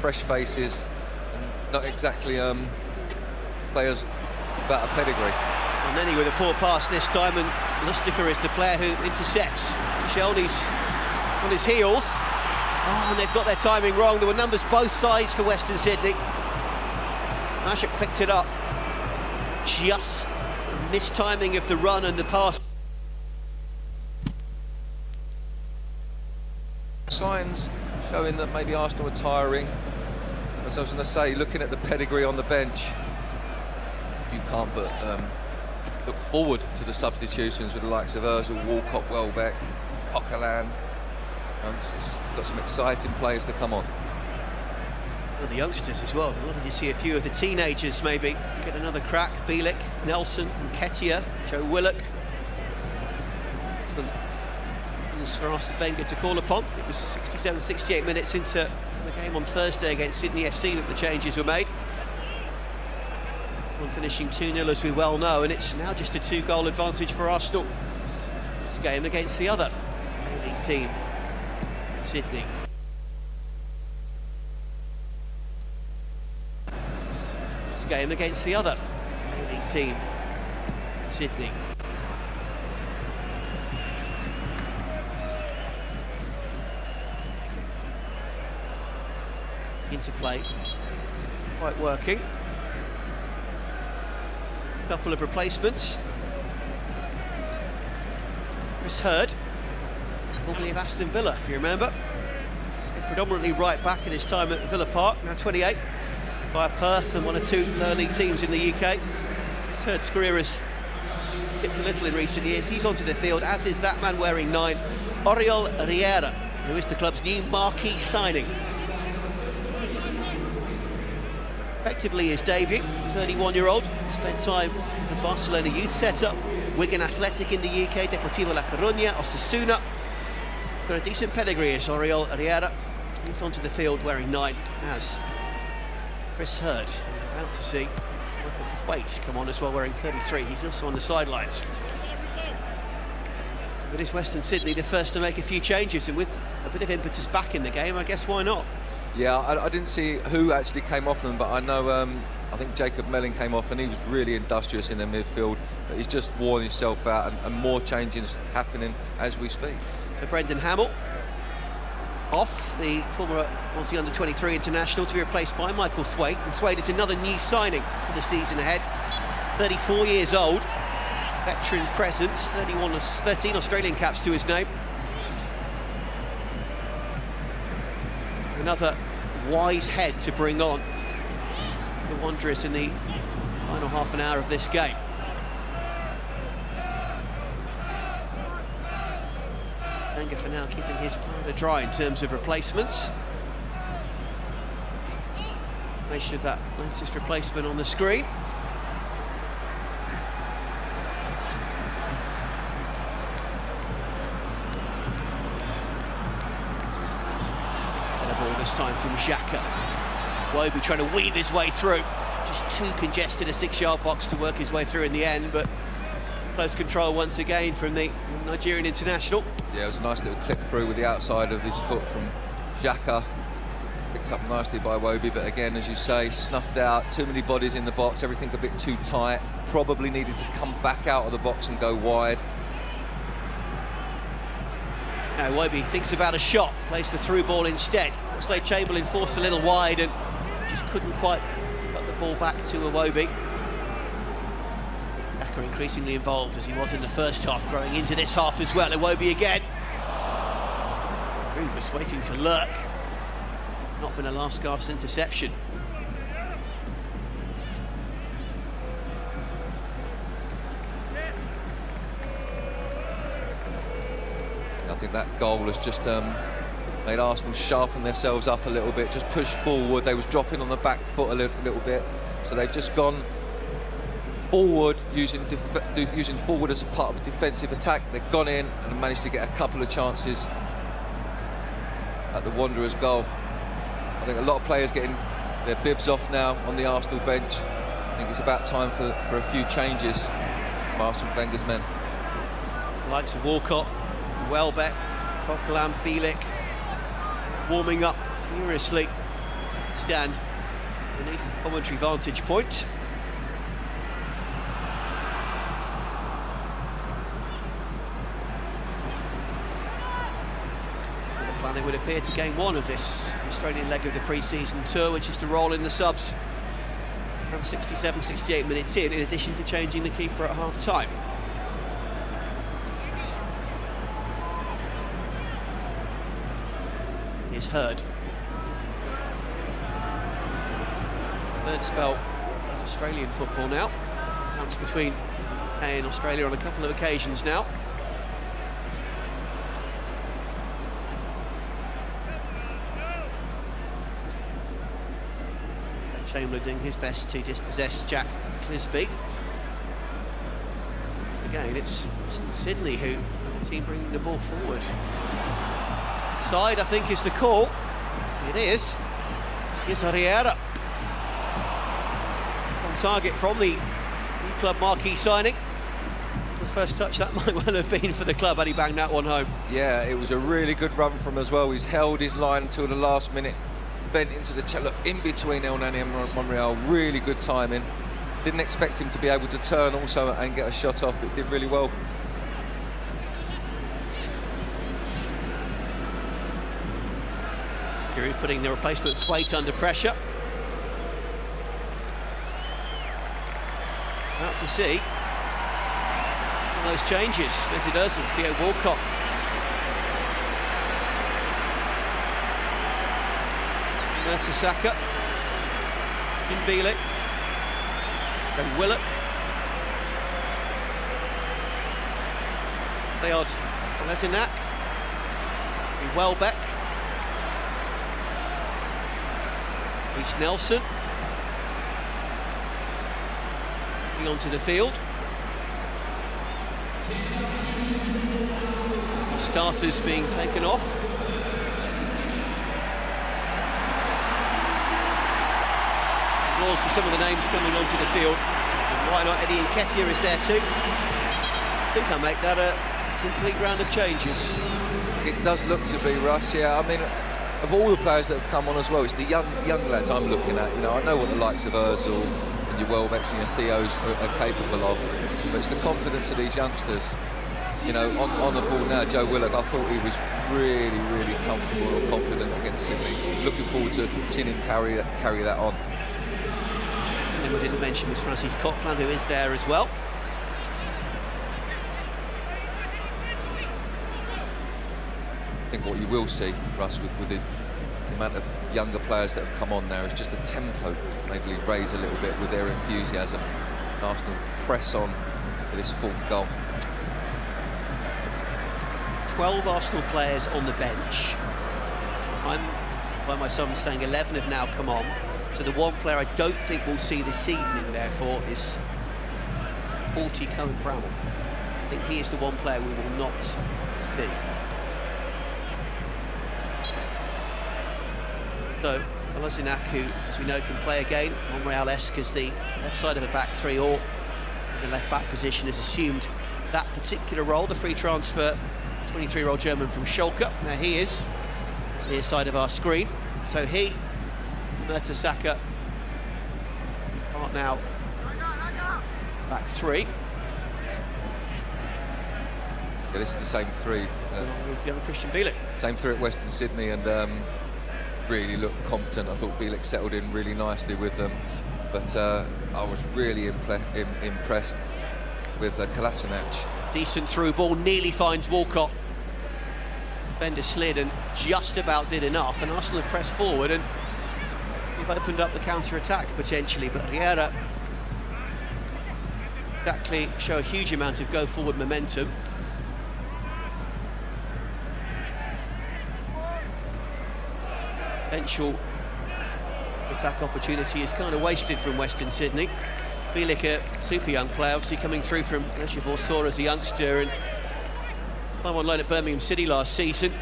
fresh faces, and not exactly players without a pedigree. And then he with a poor pass this time, and Lustica is the player who intercepts. Koscielny's on his heels. Oh, and they've got their timing wrong. There were numbers both sides for Western Sydney. Ashok picked it up. Just a mistiming of the run and the pass. Signs showing that maybe Arsenal are tiring. As I was going to say, looking at the pedigree on the bench, you can't but look forward to the substitutions with the likes of Ozil, Walcott, Welbeck, Coquelin. It's got some exciting players to come on. Well, the youngsters as well. Did you see a few of the teenagers maybe get another crack? Bielik, Nelson, Nketiah, Joe Willock. So for Arsene Wenger to call upon. It was 67, 68 minutes into the game on Thursday against Sydney FC that the changes were made. One finishing 2-0 as we well know, and it's now just a 2-goal advantage for Arsenal. This game against the other A-League team, Sydney. This game against the other A-League team, Sydney. Interplay quite working. A couple of replacements. Chris Hurd, formerly of Aston Villa, if you remember. Predominantly right back in his time at Villa Park, now 28, via Perth and one or two lower league teams in the UK. Chris Hurd's career has skipped a little in recent years. He's onto the field, as is that man wearing 9, Oriol Riera, who is the club's new marquee signing. Effectively his debut, 31-year-old, spent time in the Barcelona youth setup, Wigan Athletic in the UK, Deportivo La Coruña, Osasuna. He's got a decent pedigree as Oriol Riera. He's onto the field wearing 9 as Chris Hurd. About to see Michael Thwaite come on as well wearing 33. He's also on the sidelines. But is Western Sydney the first to make a few changes, and with a bit of impetus back in the game, I guess why not? Yeah, I didn't see who actually came off them, but I know I think Jacob Melling came off, and he was really industrious in the midfield. But he's just worn himself out, and more changes happening as we speak. For Brendan Hamill, off, the former Aussie under-23 international, to be replaced by Michael Thwaite. And Thwaite is another new signing for the season ahead. 34 years old, veteran presence, 13 Australian caps to his name. Another wise head to bring on the Wanderers in the final half an hour of this game. Wenger for now keeping his powder dry in terms of replacements. Information of that latest replacement on the screen. This time from Xhaka. Iwobi trying to weave his way through. Just too congested a 6-yard box to work his way through in the end, but close control once again from the Nigerian international. Yeah, it was a nice little clip through with the outside of his foot from Xhaka. Picked up nicely by Iwobi, but again, as you say, snuffed out. Too many bodies in the box, everything a bit too tight. Probably needed to come back out of the box and go wide. Now Iwobi thinks about a shot, plays the through ball instead. Oxlade-Chamberlain forced a little wide and just couldn't quite cut the ball back to Iwobi. Xhaka increasingly involved as he was in the first half, growing into this half as well. Iwobi again. Rufus waiting to lurk. Not been a last gasp interception. I think that goal has just made Arsenal sharpen themselves up a little bit, just push forward. They was dropping on the back foot a little bit, so they've just gone forward, using forward as a part of a defensive attack. They've gone in and managed to get a couple of chances at the Wanderers goal. I think a lot of players getting their bibs off now on the Arsenal bench. I think it's about time for a few changes from Arsene Wenger's men. Likes of Walcott, Welbeck, Coquelin, Bielik warming up furiously. Stand beneath commentary vantage point. The plan would appear to game one of this Australian leg of the pre-season tour, which is to roll in the subs around 67, 68 minutes in addition to changing the keeper at half-time. Is Hurd. Third spell Australian football now. Bounced between UK and Australia on a couple of occasions now. Chamberlain doing his best to dispossess Jack Clisby. Again, it's Sydney who are the team bringing the ball forward. Side, I think, is the call. It is. Here's Riera. On target from the new club marquee signing. The first touch that might well have been for the club had he banged that one home. Yeah, it was a really good run from him as well. He's held his line until the last minute. Bent into the look in between Elneny and Monreal. Really good timing. Didn't expect him to be able to turn also and get a shot off, but did really well. Giroud putting the replacement Thwaite under pressure. Out to see all those changes. Mesut Ozil, Theo Walcott. Mertesacker, Jim Bielik, then Willock, Leod Kolasinac, Welbeck, Reece Nelson, onto the field. Starters being taken off. Applause for some of the names coming onto the field. And why not Eddie Nketiah is there too? I think I'll make that a complete round of changes. It does look to be, Russ, yeah. I mean, of all the players that have come on as well, it's the young lads I'm looking at. You know, I know what the likes of Ozil and your Welbecks and your Theos are capable of, but it's the confidence of these youngsters. You know, on the ball now, Joe Willock, I thought he was really, really comfortable and confident against Sydney. Looking forward to seeing him carry that on. Something we didn't mention was Francis Coquelin, who is there as well. I think what you will see, Russ, with the amount of younger players that have come on now is just the tempo maybe raise a little bit with their enthusiasm. And Arsenal press on for this fourth goal. 12 Arsenal players on the bench. I'm, by my son saying 11 have now come on. So the one player I don't think we'll see this evening, therefore, is Balti Cohen-Bramall. I think he is the one player we will not see. So, Kolasinac, who, as we know, can play again, Monreal-esque as the left side of a back three, or in the left-back position, has assumed that particular role. The free transfer, 23-year-old German from Schalke. There he is, near side of our screen. So he, Mertesacker, are now back three. Yeah, this is the same three. With young Christian Bielik. Same three at Western Sydney, and really looked competent. I thought Bielik settled in really nicely with them, but I was really impressed with Kolasinac. Decent through ball, nearly finds Walcott. Bender slid and just about did enough, and Arsenal have pressed forward and we've opened up the counter-attack potentially, but Riera exactly show a huge amount of go-forward momentum. Potential attack opportunity is kind of wasted from Western Sydney. Bielik, a super young player, obviously coming through from Reservoir as a youngster, and came on loan at Birmingham City last season.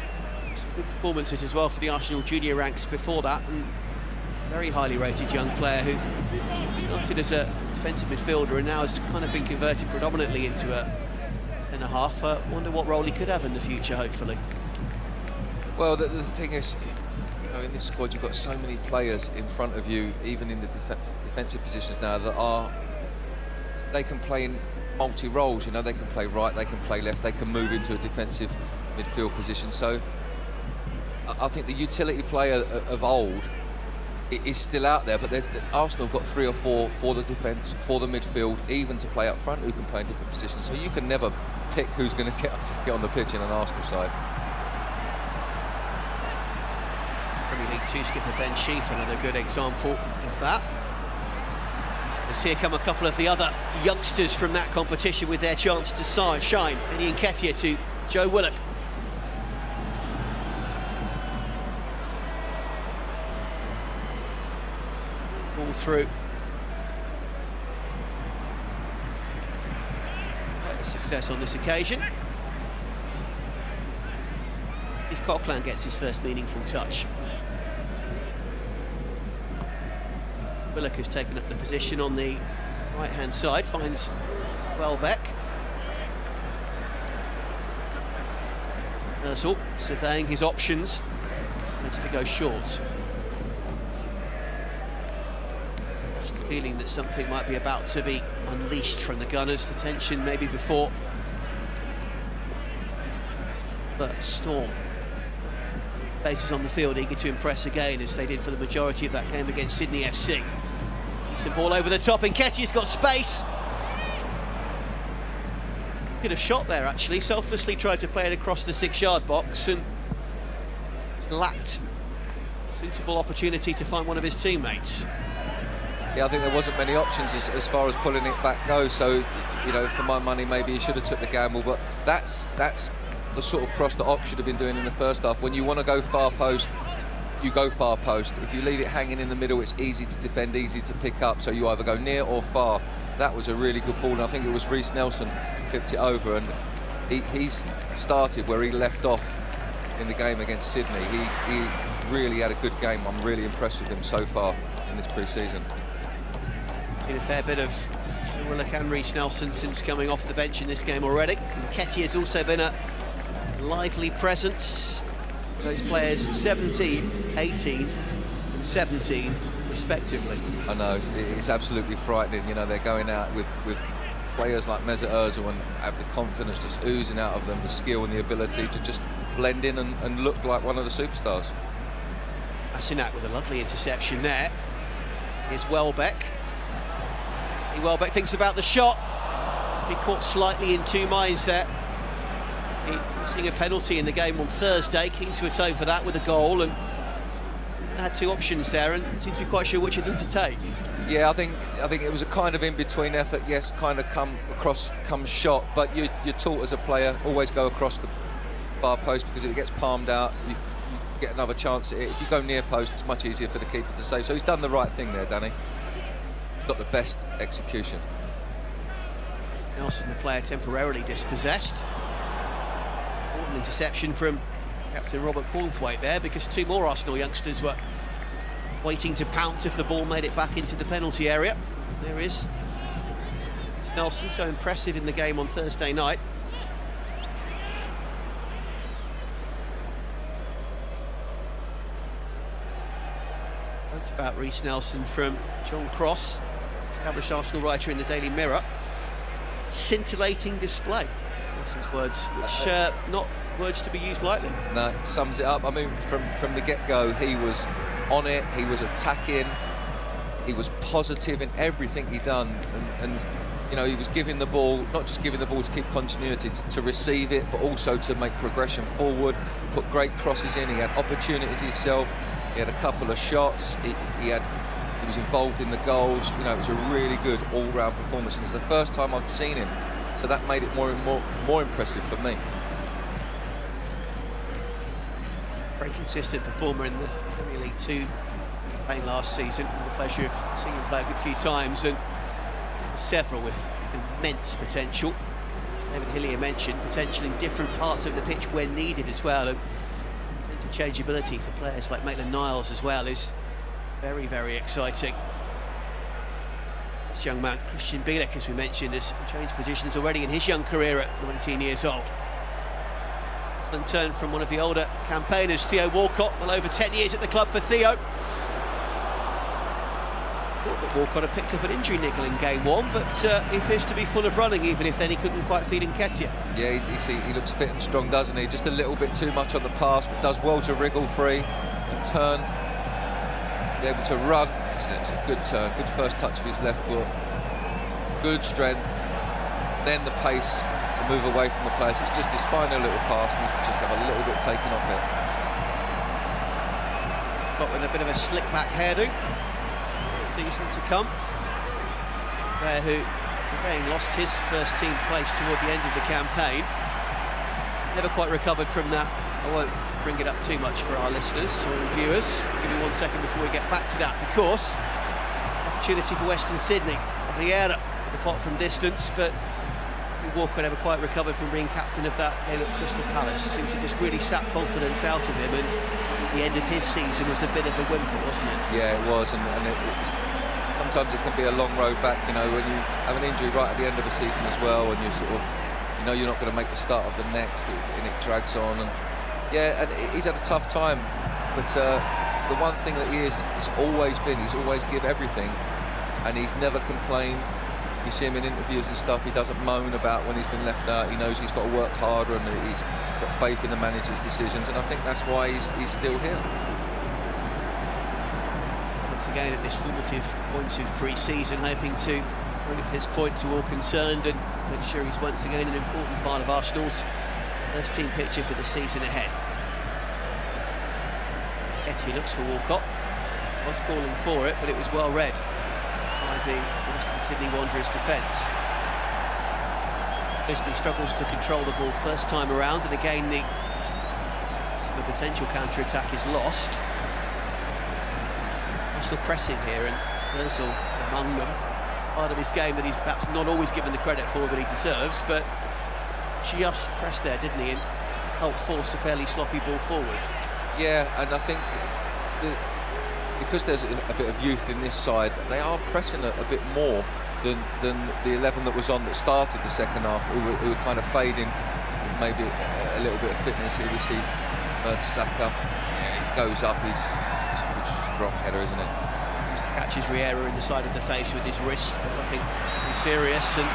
good performances as well for the Arsenal junior ranks before that, and very highly rated young player who started as a defensive midfielder and now has kind of been converted predominantly into a centre-half. Wonder what role he could have in the future, hopefully. Well, the thing is, you know, in this squad you've got so many players in front of you, even in the defensive positions now, that they can play in multi-roles. You know, they can play right, they can play left, they can move into a defensive midfield position. So I think the utility player of old is still out there, but Arsenal have got 3 or 4 for the defence, for the midfield, even to play up front, who can play in different positions. So you can never pick who's going to get on the pitch in an Arsenal side. Premier League 2 skipper Ben Sheaf, another good example of that. As here come a couple of the other youngsters from that competition with their chance to shine. Eddie Nketiah to Joe Willock. Ball through. Quite a success on this occasion. As Coquelin gets his first meaningful touch. Willock has taken up the position on the right-hand side, finds Welbeck. Ozil surveying his options, wants to go short. Just a feeling that something might be about to be unleashed from the Gunners, the tension maybe before the Storm. Bases on the field, eager to impress again, as they did for the majority of that game against Sydney FC. Some ball over the top, and Nketiah's got space. Could have shot there, actually. Selflessly tried to play it across the 6-yard box and lacked suitable opportunity to find one of his teammates. Yeah, I think there wasn't many options as far as pulling it back goes. So, you know, for my money, maybe he should have took the gamble. But that's the sort of cross that Ox should have been doing in the first half. When you want to go far post, you go far post. If you leave it hanging in the middle, it's easy to defend, easy to pick up. So you either go near or far. That was a really good ball, and I think it was Reiss Nelson flipped it over, and he's started where he left off in the game against Sydney. He really had a good game. I'm really impressed with him so far in this pre-season. Seen a fair bit of Willock and Reiss Nelson since coming off the bench in this game already. Nketiah has also been a lively presence. Those players 17, 18 and 17 respectively. I know, it's absolutely frightening. You know, they're going out with players like Mesut Ozil and have the confidence just oozing out of them, the skill and the ability to just blend in and look like one of the superstars. Asinac with a lovely interception there. Here's Welbeck. Welbeck thinks about the shot. He caught slightly in two minds there. Seeing a penalty in the game on Thursday, keen to atone for that with a goal, and had two options there and seems to be quite sure which of them to take. Yeah, I think it was a kind of in-between effort. Yes, kind of come shot, but you're taught as a player, always go across the far post, because if it gets palmed out, you get another chance at it. If you go near post, it's much easier for the keeper to save. So he's done the right thing there, Danny. Got the best execution. Nelson, the player temporarily dispossessed. Important interception from Captain Robert Cornthwaite there, because two more Arsenal youngsters were waiting to pounce if the ball made it back into the penalty area. There is Nelson, so impressive in the game on Thursday night. That's about Reiss Nelson from John Cross, established Arsenal writer in the Daily Mirror. Scintillating display, Nelson's words, which not words to be used lightly. No, it sums it up. I mean, from the get-go, he was on it, he was attacking, he was positive in everything he done, and you know, he was giving the ball, not just giving the ball to keep continuity, to receive it, but also to make progression forward, put great crosses in. He had opportunities himself, he had a couple of shots, he was involved in the goals. You know, it was a really good all-round performance, and it's the first time I've seen him, so that made it more impressive for me. Very consistent performer in the Premier League 2 campaign last season. Had the pleasure of seeing him play a good few times, and several with immense potential. David Hillier mentioned potential in different parts of the pitch when needed as well. And to interchangeability for players like Maitland-Niles as well is very, very exciting. This young man, Christian Bielik, as we mentioned, has changed positions already in his young career at 19 years old. Excellent turn from one of the older campaigners, Theo Walcott, well over 10 years at the club for Theo. Thought that Walcott had picked up an injury niggle in game one, but he appears to be full of running, even if then he couldn't quite feed Nketiah. Yeah, he looks fit and strong, doesn't he? Just a little bit too much on the pass, but does well to wriggle free and turn, be able to run. It's a good turn, good first touch of his left foot, good strength, then the pace to move away from the players. It's just this final little pass needs to just have a little bit taken off it. But with a bit of a slick back hairdo. Season to come. Player who again lost his first team place toward the end of the campaign. Never quite recovered from that. I won't bring it up too much for our listeners or viewers. Give me 1 second before we get back to that, because opportunity for Western Sydney. Riera with the pot from distance, but Walker never quite recovered from being captain of that game at Crystal Palace. Seemed to just really sap confidence out of him, and the end of his season was a bit of a whimper, wasn't it? Yeah, it was, and sometimes it can be a long road back, you know, when you have an injury right at the end of a season as well, and you sort of, you know, you're not going to make the start of the next, and it drags on, and yeah, and he's had a tough time, but the one thing that he's always give everything, and he's never complained. You see him in interviews and stuff, he doesn't moan about when he's been left out. He knows he's got to work harder, and he's got faith in the manager's decisions, and I think that's why he's still here. Once again at this formative point of pre-season, hoping to prove his point to all concerned and make sure he's once again an important part of Arsenal's first team picture for the season ahead. Etty looks for Walcott, was calling for it, but it was well read by the Western Sydney Wanderers defence. Bisbee struggles to control the ball first time around, and again the potential counter-attack is lost. Arsenal pressing here, and Ozil among them. Part of his game that he's perhaps not always given the credit for that he deserves, but just pressed there, didn't he, and helped force a fairly sloppy ball forward. Yeah, and I think because there's a bit of youth in this side, they are pressing a bit more than the 11 that was on that started the second half, who were kind of fading with maybe a little bit of fitness. Here we see Mertesacker, he goes up, he's a good strong header, isn't it? Just catches Riera in the side of the face with his wrist, but nothing too serious, and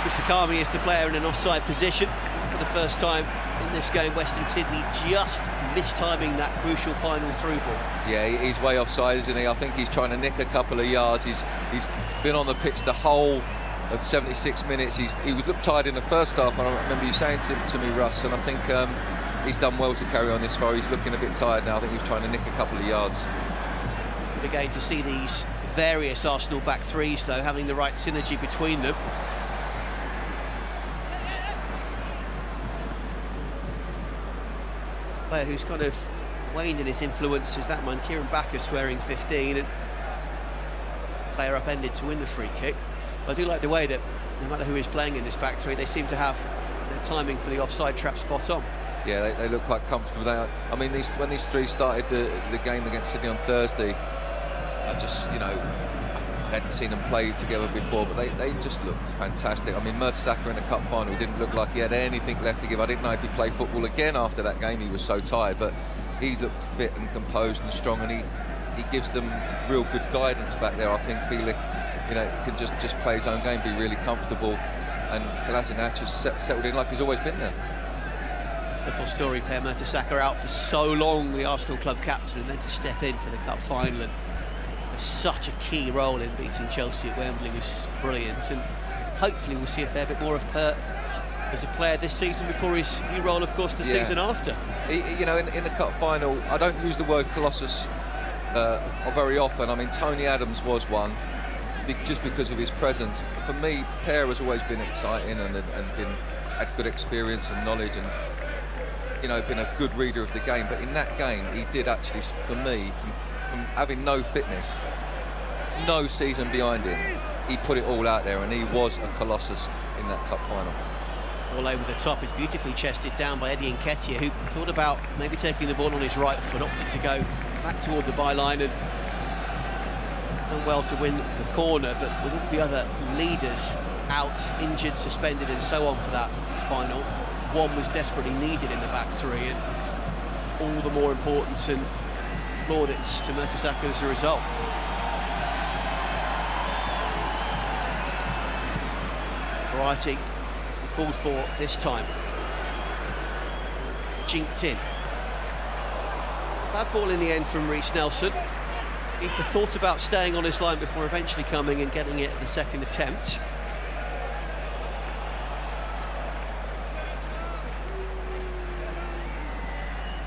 Kusakami is the player in an offside position for the first time in this game. Western Sydney just mistiming that crucial final through ball. Yeah, he's way offside, isn't he? I think he's trying to nick a couple of yards. He's been on the pitch the whole of 76 minutes. He looked tired in the first half, and I remember you saying to me, Russ, and I think he's done well to carry on this far. He's looking a bit tired now. I think he's trying to nick a couple of yards. But again, to see these various Arsenal back threes, though, having the right synergy between them. Player who's kind of waned in his influence is that man, Kieran Backus, wearing 15, and player upended to win the free kick. But I do like the way that no matter who is playing in this back three, they seem to have their timing for the offside trap spot on. Yeah, they look quite comfortable. I mean, when these three started the game against Sydney on Thursday, I just, you know, I hadn't seen them play together before, but they just looked fantastic. I mean, Mertesacker in the cup final didn't look like he had anything left to give. I didn't know if he'd play football again after that game. He was so tired, but he looked fit and composed and strong, and he gives them real good guidance back there. I think Bielik, you know, can just play his own game, be really comfortable, and Kolasinac has settled in like he's always been there. The full story, Per Mertesacker out for so long, the Arsenal club captain, and then to step in for the cup final and such a key role in beating Chelsea at Wembley was brilliant, and hopefully we'll see a fair bit more of Per as a player this season before his new role, of course, the season after. You know, in the cup final, I don't use the word colossus very often. I mean, Tony Adams was one, just because of his presence. For me, Per has always been exciting and had good experience and knowledge, and you know, been a good reader of the game. But in that game, he did actually, for me, from having no fitness, no season behind him, he put it all out there, and he was a colossus in that cup final. All over the top is beautifully chested down by Eddie Nketiah, who thought about maybe taking the ball on his right foot, opted to go back toward the byline and done well to win the corner, but with all the other leaders out, injured, suspended and so on for that final, one was desperately needed in the back three, and all the more importance and plaudits to Mertesacker as a result. Variety called for this time. Jinked in. Bad ball in the end from Reiss Nelson. Keeper thought about staying on his line before eventually coming and getting it at the second attempt.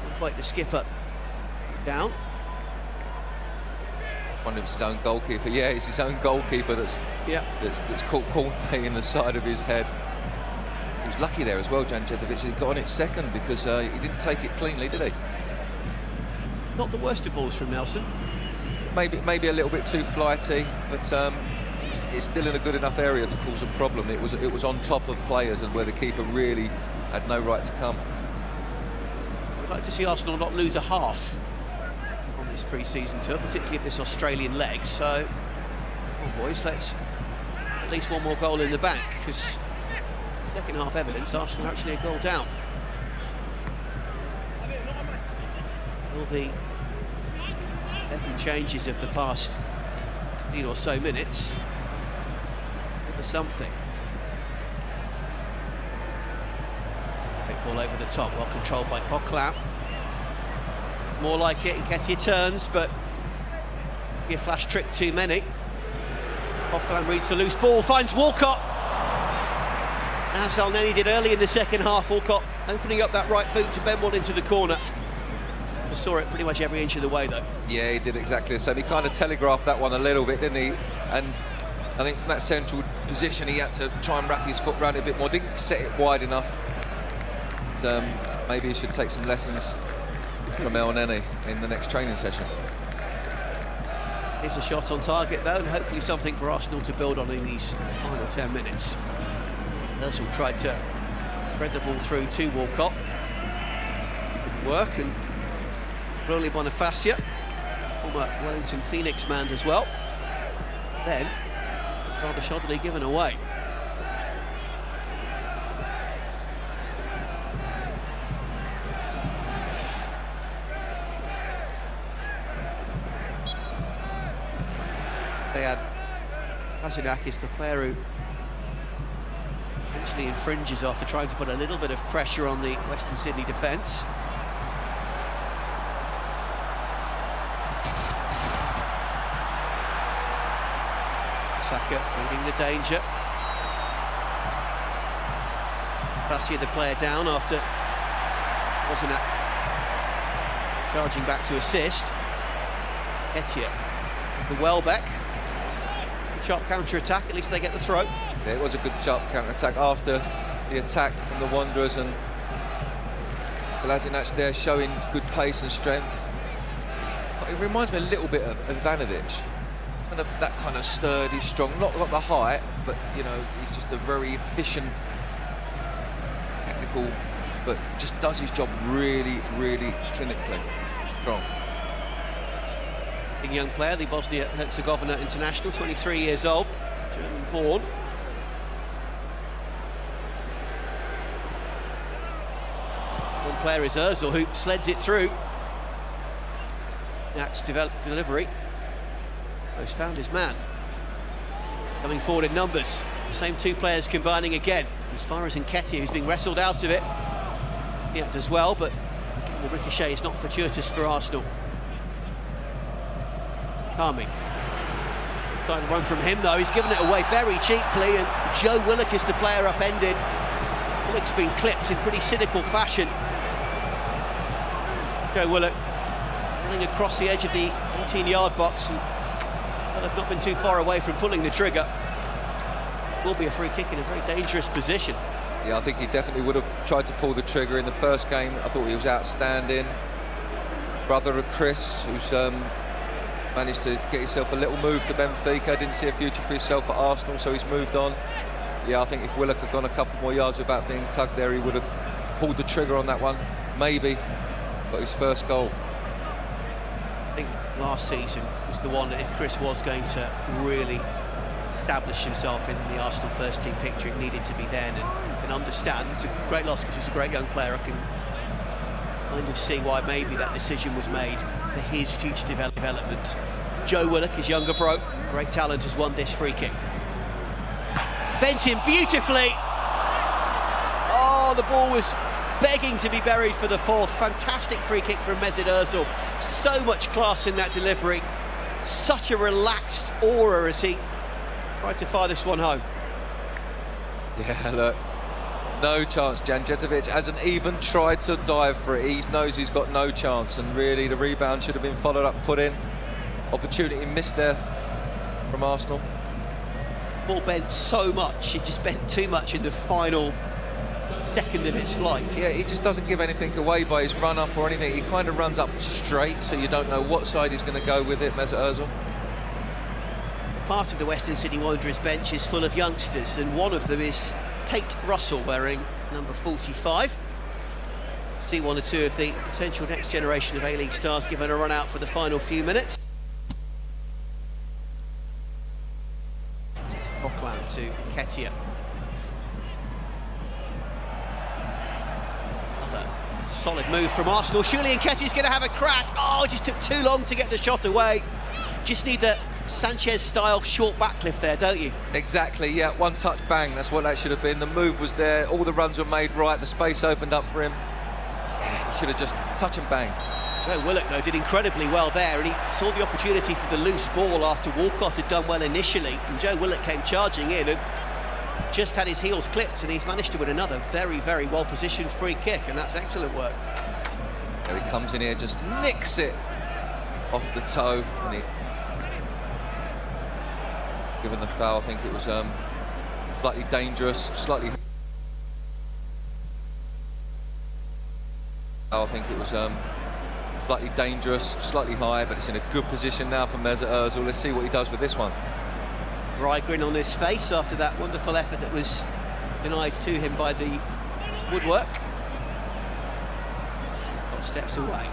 Looks like the skipper is down. One of his own goalkeeper. Yeah, it's his own goalkeeper that's caught Cornet in the side of his head. He was lucky there as well, Djandjedovic. He got on it second because he didn't take it cleanly, did he? Not the worst of balls from Nelson. Maybe a little bit too flighty, but it's still in a good enough area to cause a problem. It was on top of players and where the keeper really had no right to come. I'd like to see Arsenal not lose a half on this pre-season tour, particularly of this Australian leg. So, well, boys, let's at least one more goal in the bank, because second half evidence, Arsenal are actually a goal down. All the 11 changes of the past 15 or so minutes give us something. Big ball over the top, well controlled by Coquelin. It's more like it, Nketiah turns, but be a flash trick too many. Coquelin reads the loose ball, finds Walcott. As Elneny did early in the second half, Walcott opening up that right boot to bend one into the corner. We saw it pretty much every inch of the way, though. Yeah, he did exactly the same. He kind of telegraphed that one a little bit, didn't he? And I think from that central position, he had to try and wrap his foot around it a bit more. Didn't set it wide enough. So, maybe he should take some lessons from Elneny in the next training session. Here's a shot on target, though, and hopefully something for Arsenal to build on in these final 10 minutes. Ozil tried to thread the ball through to Walcott. Didn't work, and Rolly Bonifacia, former Wellington Phoenix man as well. Then, rather shoddily given away. They had Hasidakis, the player who eventually infringes after trying to put a little bit of pressure on the Western Sydney defence. Saka reading the danger. Fassia, the player, down after Kozenak charging back to assist. Nketiah for Welbeck. Sharp counter-attack, at least they get the throw. Yeah, it was a good sharp counter-attack after the attack from the Wanderers, and Kolasinac there showing good pace and strength. It reminds me a little bit of Ivanovic. Kind of that kind of sturdy, strong, not got the height, but you know, he's just a very efficient, technical, but just does his job really, really clinically strong. Young player, the Bosnia-Herzegovina international, 23 years old, German-born. One player is Ozil, who sleds it through. Next delivery. He's found his man. Coming forward in numbers. The same two players combining again. As far as Nketiah, who's being wrestled out of it. Yeah, does well, but again, the ricochet is not fortuitous for Arsenal. Calming. Side run from him though, he's given it away very cheaply, and Joe Willock is the player upended. Willock's been clipped in pretty cynical fashion. Joe Willock running across the edge of the 18-yard box, and well, have not been too far away from pulling the trigger. Will be a free kick in a very dangerous position. Yeah, I think he definitely would have tried to pull the trigger in the first game. I thought he was outstanding. Brother of Chris, who's managed to get himself a little move to Benfica, didn't see a future for himself at Arsenal, so he's moved on. yeah, I think if Willock had gone a couple more yards without being tugged there, he would have pulled the trigger on that one, maybe. Got his first goal. I think last season was the one that if Chris was going to really establish himself in the Arsenal first team picture, it needed to be then, and you can understand it's a great loss because he's a great young player. I can kind of see why maybe that decision was made for his future development. Joe Willock, his younger bro, great talent, has won this free kick. Bent him beautifully. Oh, the ball was begging to be buried for the fourth. Fantastic free kick from Mesut Ozil. So much class in that delivery. Such a relaxed aura as he tried to fire this one home. Yeah, look, no chance. Janjetovic hasn't even tried to dive for it. He knows he's got no chance, and really the rebound should have been followed up, put in. Opportunity missed there from Arsenal. Ball bent so much, it just bent too much in the final second of its flight. Yeah, he just doesn't give anything away by his run up or anything. He kind of runs up straight, so you don't know what side he's going to go with it, Mesut Ozil. Part of the Western Sydney Wanderers bench is full of youngsters, and one of them is Tate Russell, wearing number 45. See one or two of the potential next generation of A-League stars given a run out for the final few minutes. Rockland to Nketiah. Another solid move from Arsenal. Surely Nketiah's going to have a crack. Oh, just took too long to get the shot away. Just need the Sanchez-style short backlift there, don't you? Exactly, yeah, one touch, bang, that's what that should have been. The move was there, all the runs were made right, the space opened up for him. Yeah, he should have just touch and bang. Joe Willock, though, did incredibly well there, and he saw the opportunity for the loose ball after Walcott had done well initially, and Joe Willock came charging in and just had his heels clipped, and he's managed to win another very, very well-positioned free kick, and that's excellent work. There he comes in here, just nicks it off the toe, and he... Given the foul, I think it was slightly dangerous, slightly... I think it was slightly dangerous, slightly high, but it's in a good position now for Mesut Ozil. Let's see what he does with this one. Wry grin on his face after that wonderful effort that was denied to him by the woodwork. Got steps away.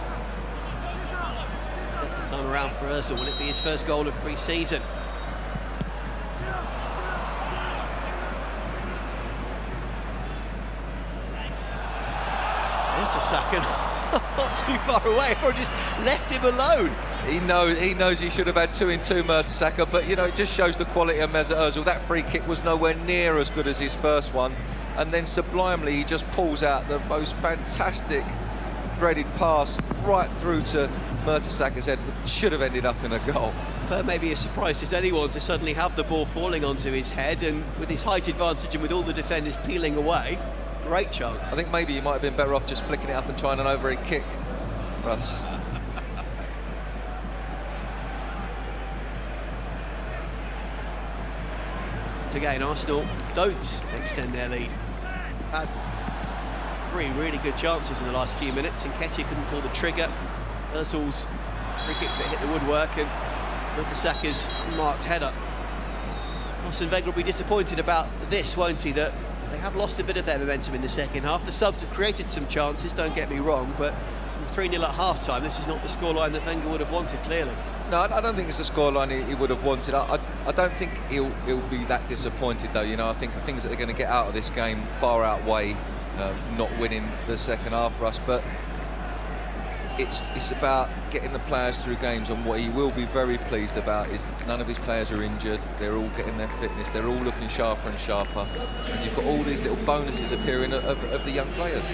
Second time around for Ozil. Will it be his first goal of pre-season? Second, not too far away, or just left him alone. He knows he should have had 2 in 2, Mertesacker, but you know, it just shows the quality of Mesut Ozil. That free kick was nowhere near as good as his first one, and then sublimely he just pulls out the most fantastic threaded pass right through to Mertesacker's head, which should have ended up in a goal. Per maybe as surprised as anyone to suddenly have the ball falling onto his head, and with his height advantage and with all the defenders peeling away, great chance. I think maybe you might have been better off just flicking it up and trying an overhead kick, Russ. Again, Arsenal don't extend their lead. Had 3 really good chances in the last few minutes, and Nketiah couldn't pull the trigger. Ozil's free kick that hit the woodwork, and Mertesacker's marked header. Arsene Wenger will be disappointed about this, won't he? That they have lost a bit of their momentum in the second half. The subs have created some chances, don't get me wrong, but from 3-0 at half-time, this is not the scoreline that Wenger would have wanted, clearly. No, I don't think it's the scoreline he would have wanted. I don't think he'll be that disappointed, though. You know, I think the things that they're going to get out of this game far outweigh not winning the second half for us. But it's about getting the players through games, and what he will be very pleased about is none of his players are injured. They're all getting their fitness. They're all looking sharper and sharper. And you've got all these little bonuses appearing of the young players.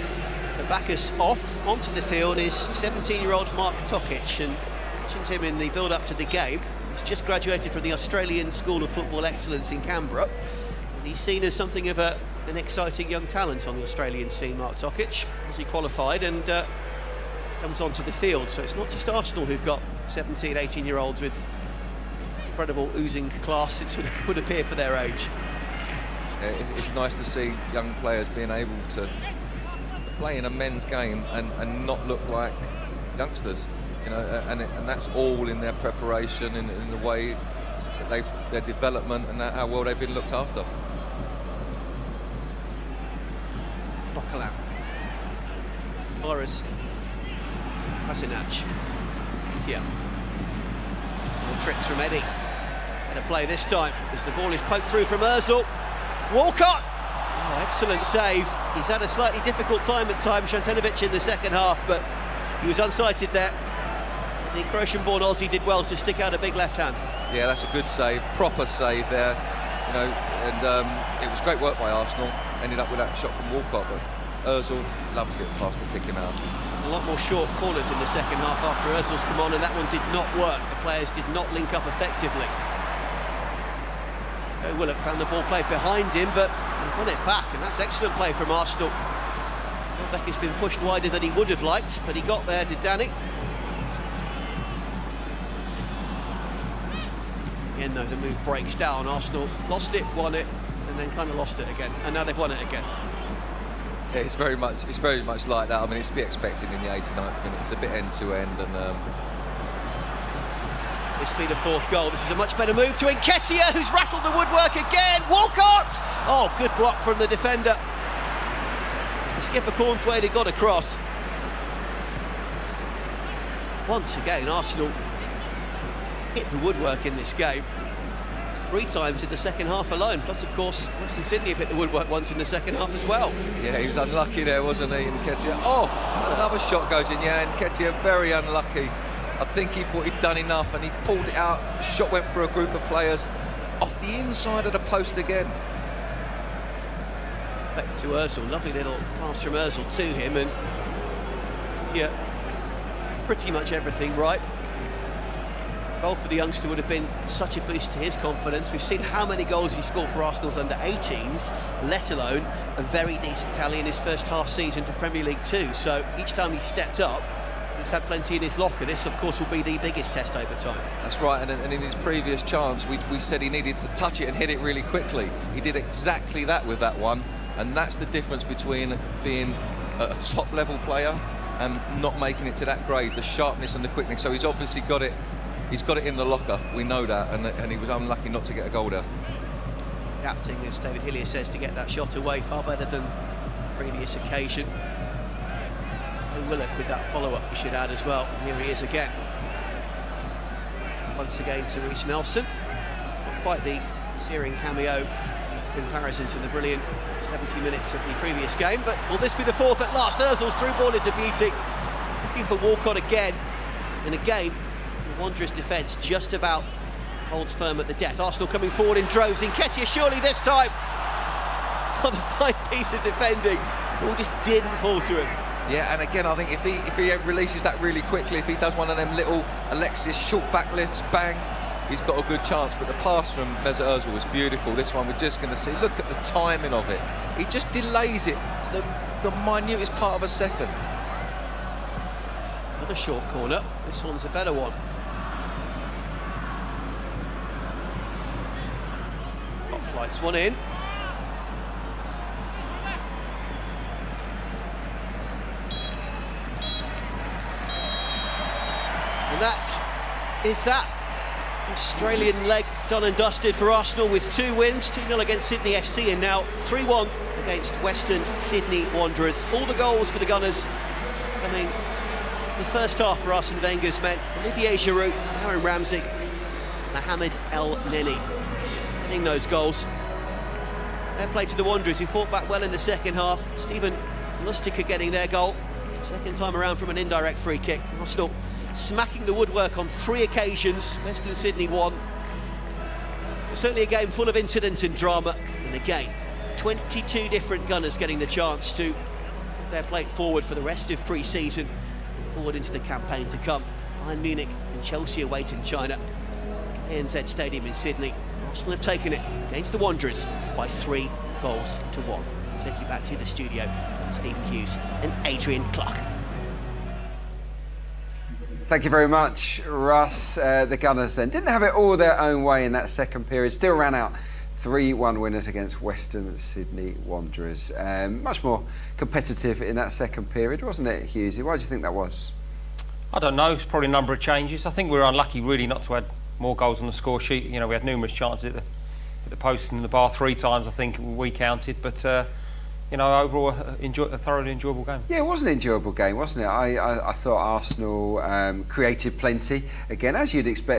The Bacchus off onto the field is 17-year-old Mark Tokic, and mentioned him in the build-up to the game. He's just graduated from the Australian School of Football Excellence in Canberra, and he's seen as something of an exciting young talent on the Australian scene, Mark Tokic, as he qualified and comes onto the field. So it's not just Arsenal who've got 17, 18-year-olds with incredible oozing class, it would appear, for their age. It's nice to see young players being able to play in a men's game and not look like youngsters. You know, and that's all in their preparation and in the way that their development and how well they've been looked after. Coquelin. Boris. Pasinac. Yeah. More tricks from Eddie. Better play this time as the ball is poked through from Ozil. Walcott! Oh, excellent save. He's had a slightly difficult time at times, Šantanović, in the second half, but he was unsighted there. The Croatian-born Aussie did well to stick out a big left hand. Yeah, that's a good save, proper save there, you know, and it was great work by Arsenal. Ended up with that shot from Walcott, but Ozil, lovely little pass to pick him out. A lot more short corners in the second half after Ozil's come on, and that one did not work. The players did not link up effectively. Willock found the ball played behind him, but he won it back, and that's excellent play from Arsenal. Welbeck has been pushed wider than he would have liked, but he got there, did Danny. Again, though, the move breaks down. Arsenal lost it, won it, and then kind of lost it again, and now they've won it again. Yeah, it's very much like that. I mean, it's to be expected in the 89th minute. It's a bit end-to-end, and this will be the fourth goal. This is a much better move to Nketiah, who's rattled the woodwork again. Walcott! Oh, good block from the defender. As the skipper Cornthwaite got across. Once again, Arsenal hit the woodwork in this game. 3 times in the second half alone. Plus, of course, Western Sydney have hit the woodwork once in the second half as well. Yeah, he was unlucky there, wasn't he, Nketiah? Oh, another shot goes in. Yeah, Nketiah very unlucky. I think he thought he'd done enough, and he pulled it out. The shot went for a group of players off the inside of the post again. Back to Ozil. Lovely little pass from Ozil to him, and yeah, pretty much everything right. Goal for the youngster would have been such a boost to his confidence. We've seen how many goals he scored for Arsenal's under-18s, let alone a very decent tally in his first half season for Premier League 2. So each time he stepped up, he's had plenty in his locker. This, of course, will be the biggest test over time. That's right, and in his previous chance, we said he needed to touch it and hit it really quickly. He did exactly that with that one, and that's the difference between being a top-level player and not making it to that grade, the sharpness and the quickness. So he's obviously got it. He's got it in the locker, we know that, and he was unlucky not to get a goal there. Adapting, as David Hillier says, to get that shot away, far better than the previous occasion. Willock with that follow-up, we should add as well. Here he is again. Once again to Reiss Nelson. Not quite the searing cameo in comparison to the brilliant 70 minutes of the previous game, but will this be the fourth at last? Ozil's through ball is a beauty. Looking for Walcott again. And again, the Wanderers' defence just about holds firm at the death. Arsenal coming forward in droves. Nketiah surely this time. Oh, the fine piece of defending. The ball just didn't fall to him. Yeah, and again, I think if he releases that really quickly, if he does one of them little Alexis short back lifts, bang, he's got a good chance. But the pass from Mesut Ozil was beautiful. This one we're just going to see. Look at the timing of it. He just delays it the minutest part of a second. Another short corner. This one's a better one. Flights one in. And that is that Australian leg done and dusted for Arsenal with 2 wins, 2-0 against Sydney FC and now 3-1 against Western Sydney Wanderers. All the goals for the Gunners coming in the first half for Arsene Wenger's men. Olivier Giroud, Aaron Ramsey, Mohamed El Neni hitting those goals. Fair play to the Wanderers, who fought back well in the second half. Stephen Lustica getting their goal. Second time around from an indirect free kick. Arsenal smacking the woodwork on 3 occasions. Western Sydney won. Certainly a game full of incident and drama. And again, 22 different Gunners getting the chance to put their plate forward for the rest of pre-season, forward into the campaign to come. Bayern Munich and Chelsea await in China. ANZ Stadium in Sydney. Arsenal have taken it against the Wanderers by 3 goals to 1. I'll take you back to the studio. Stephen Hughes and Adrian Clark. Thank you very much, Russ. The Gunners then didn't have it all their own way in that second period. Still ran out 3-1 winners against Western Sydney Wanderers. Much more competitive in that second period, wasn't it, Hughesy? Why do you think that was? I don't know. It's probably a number of changes. I think we were unlucky, really, not to add more goals on the score sheet. You know, we had numerous chances at the post and the bar 3 times, I think we counted. But you know, overall a thoroughly enjoyable game. Yeah, it was an enjoyable game, wasn't it? I thought Arsenal created plenty. Again, as you'd expect.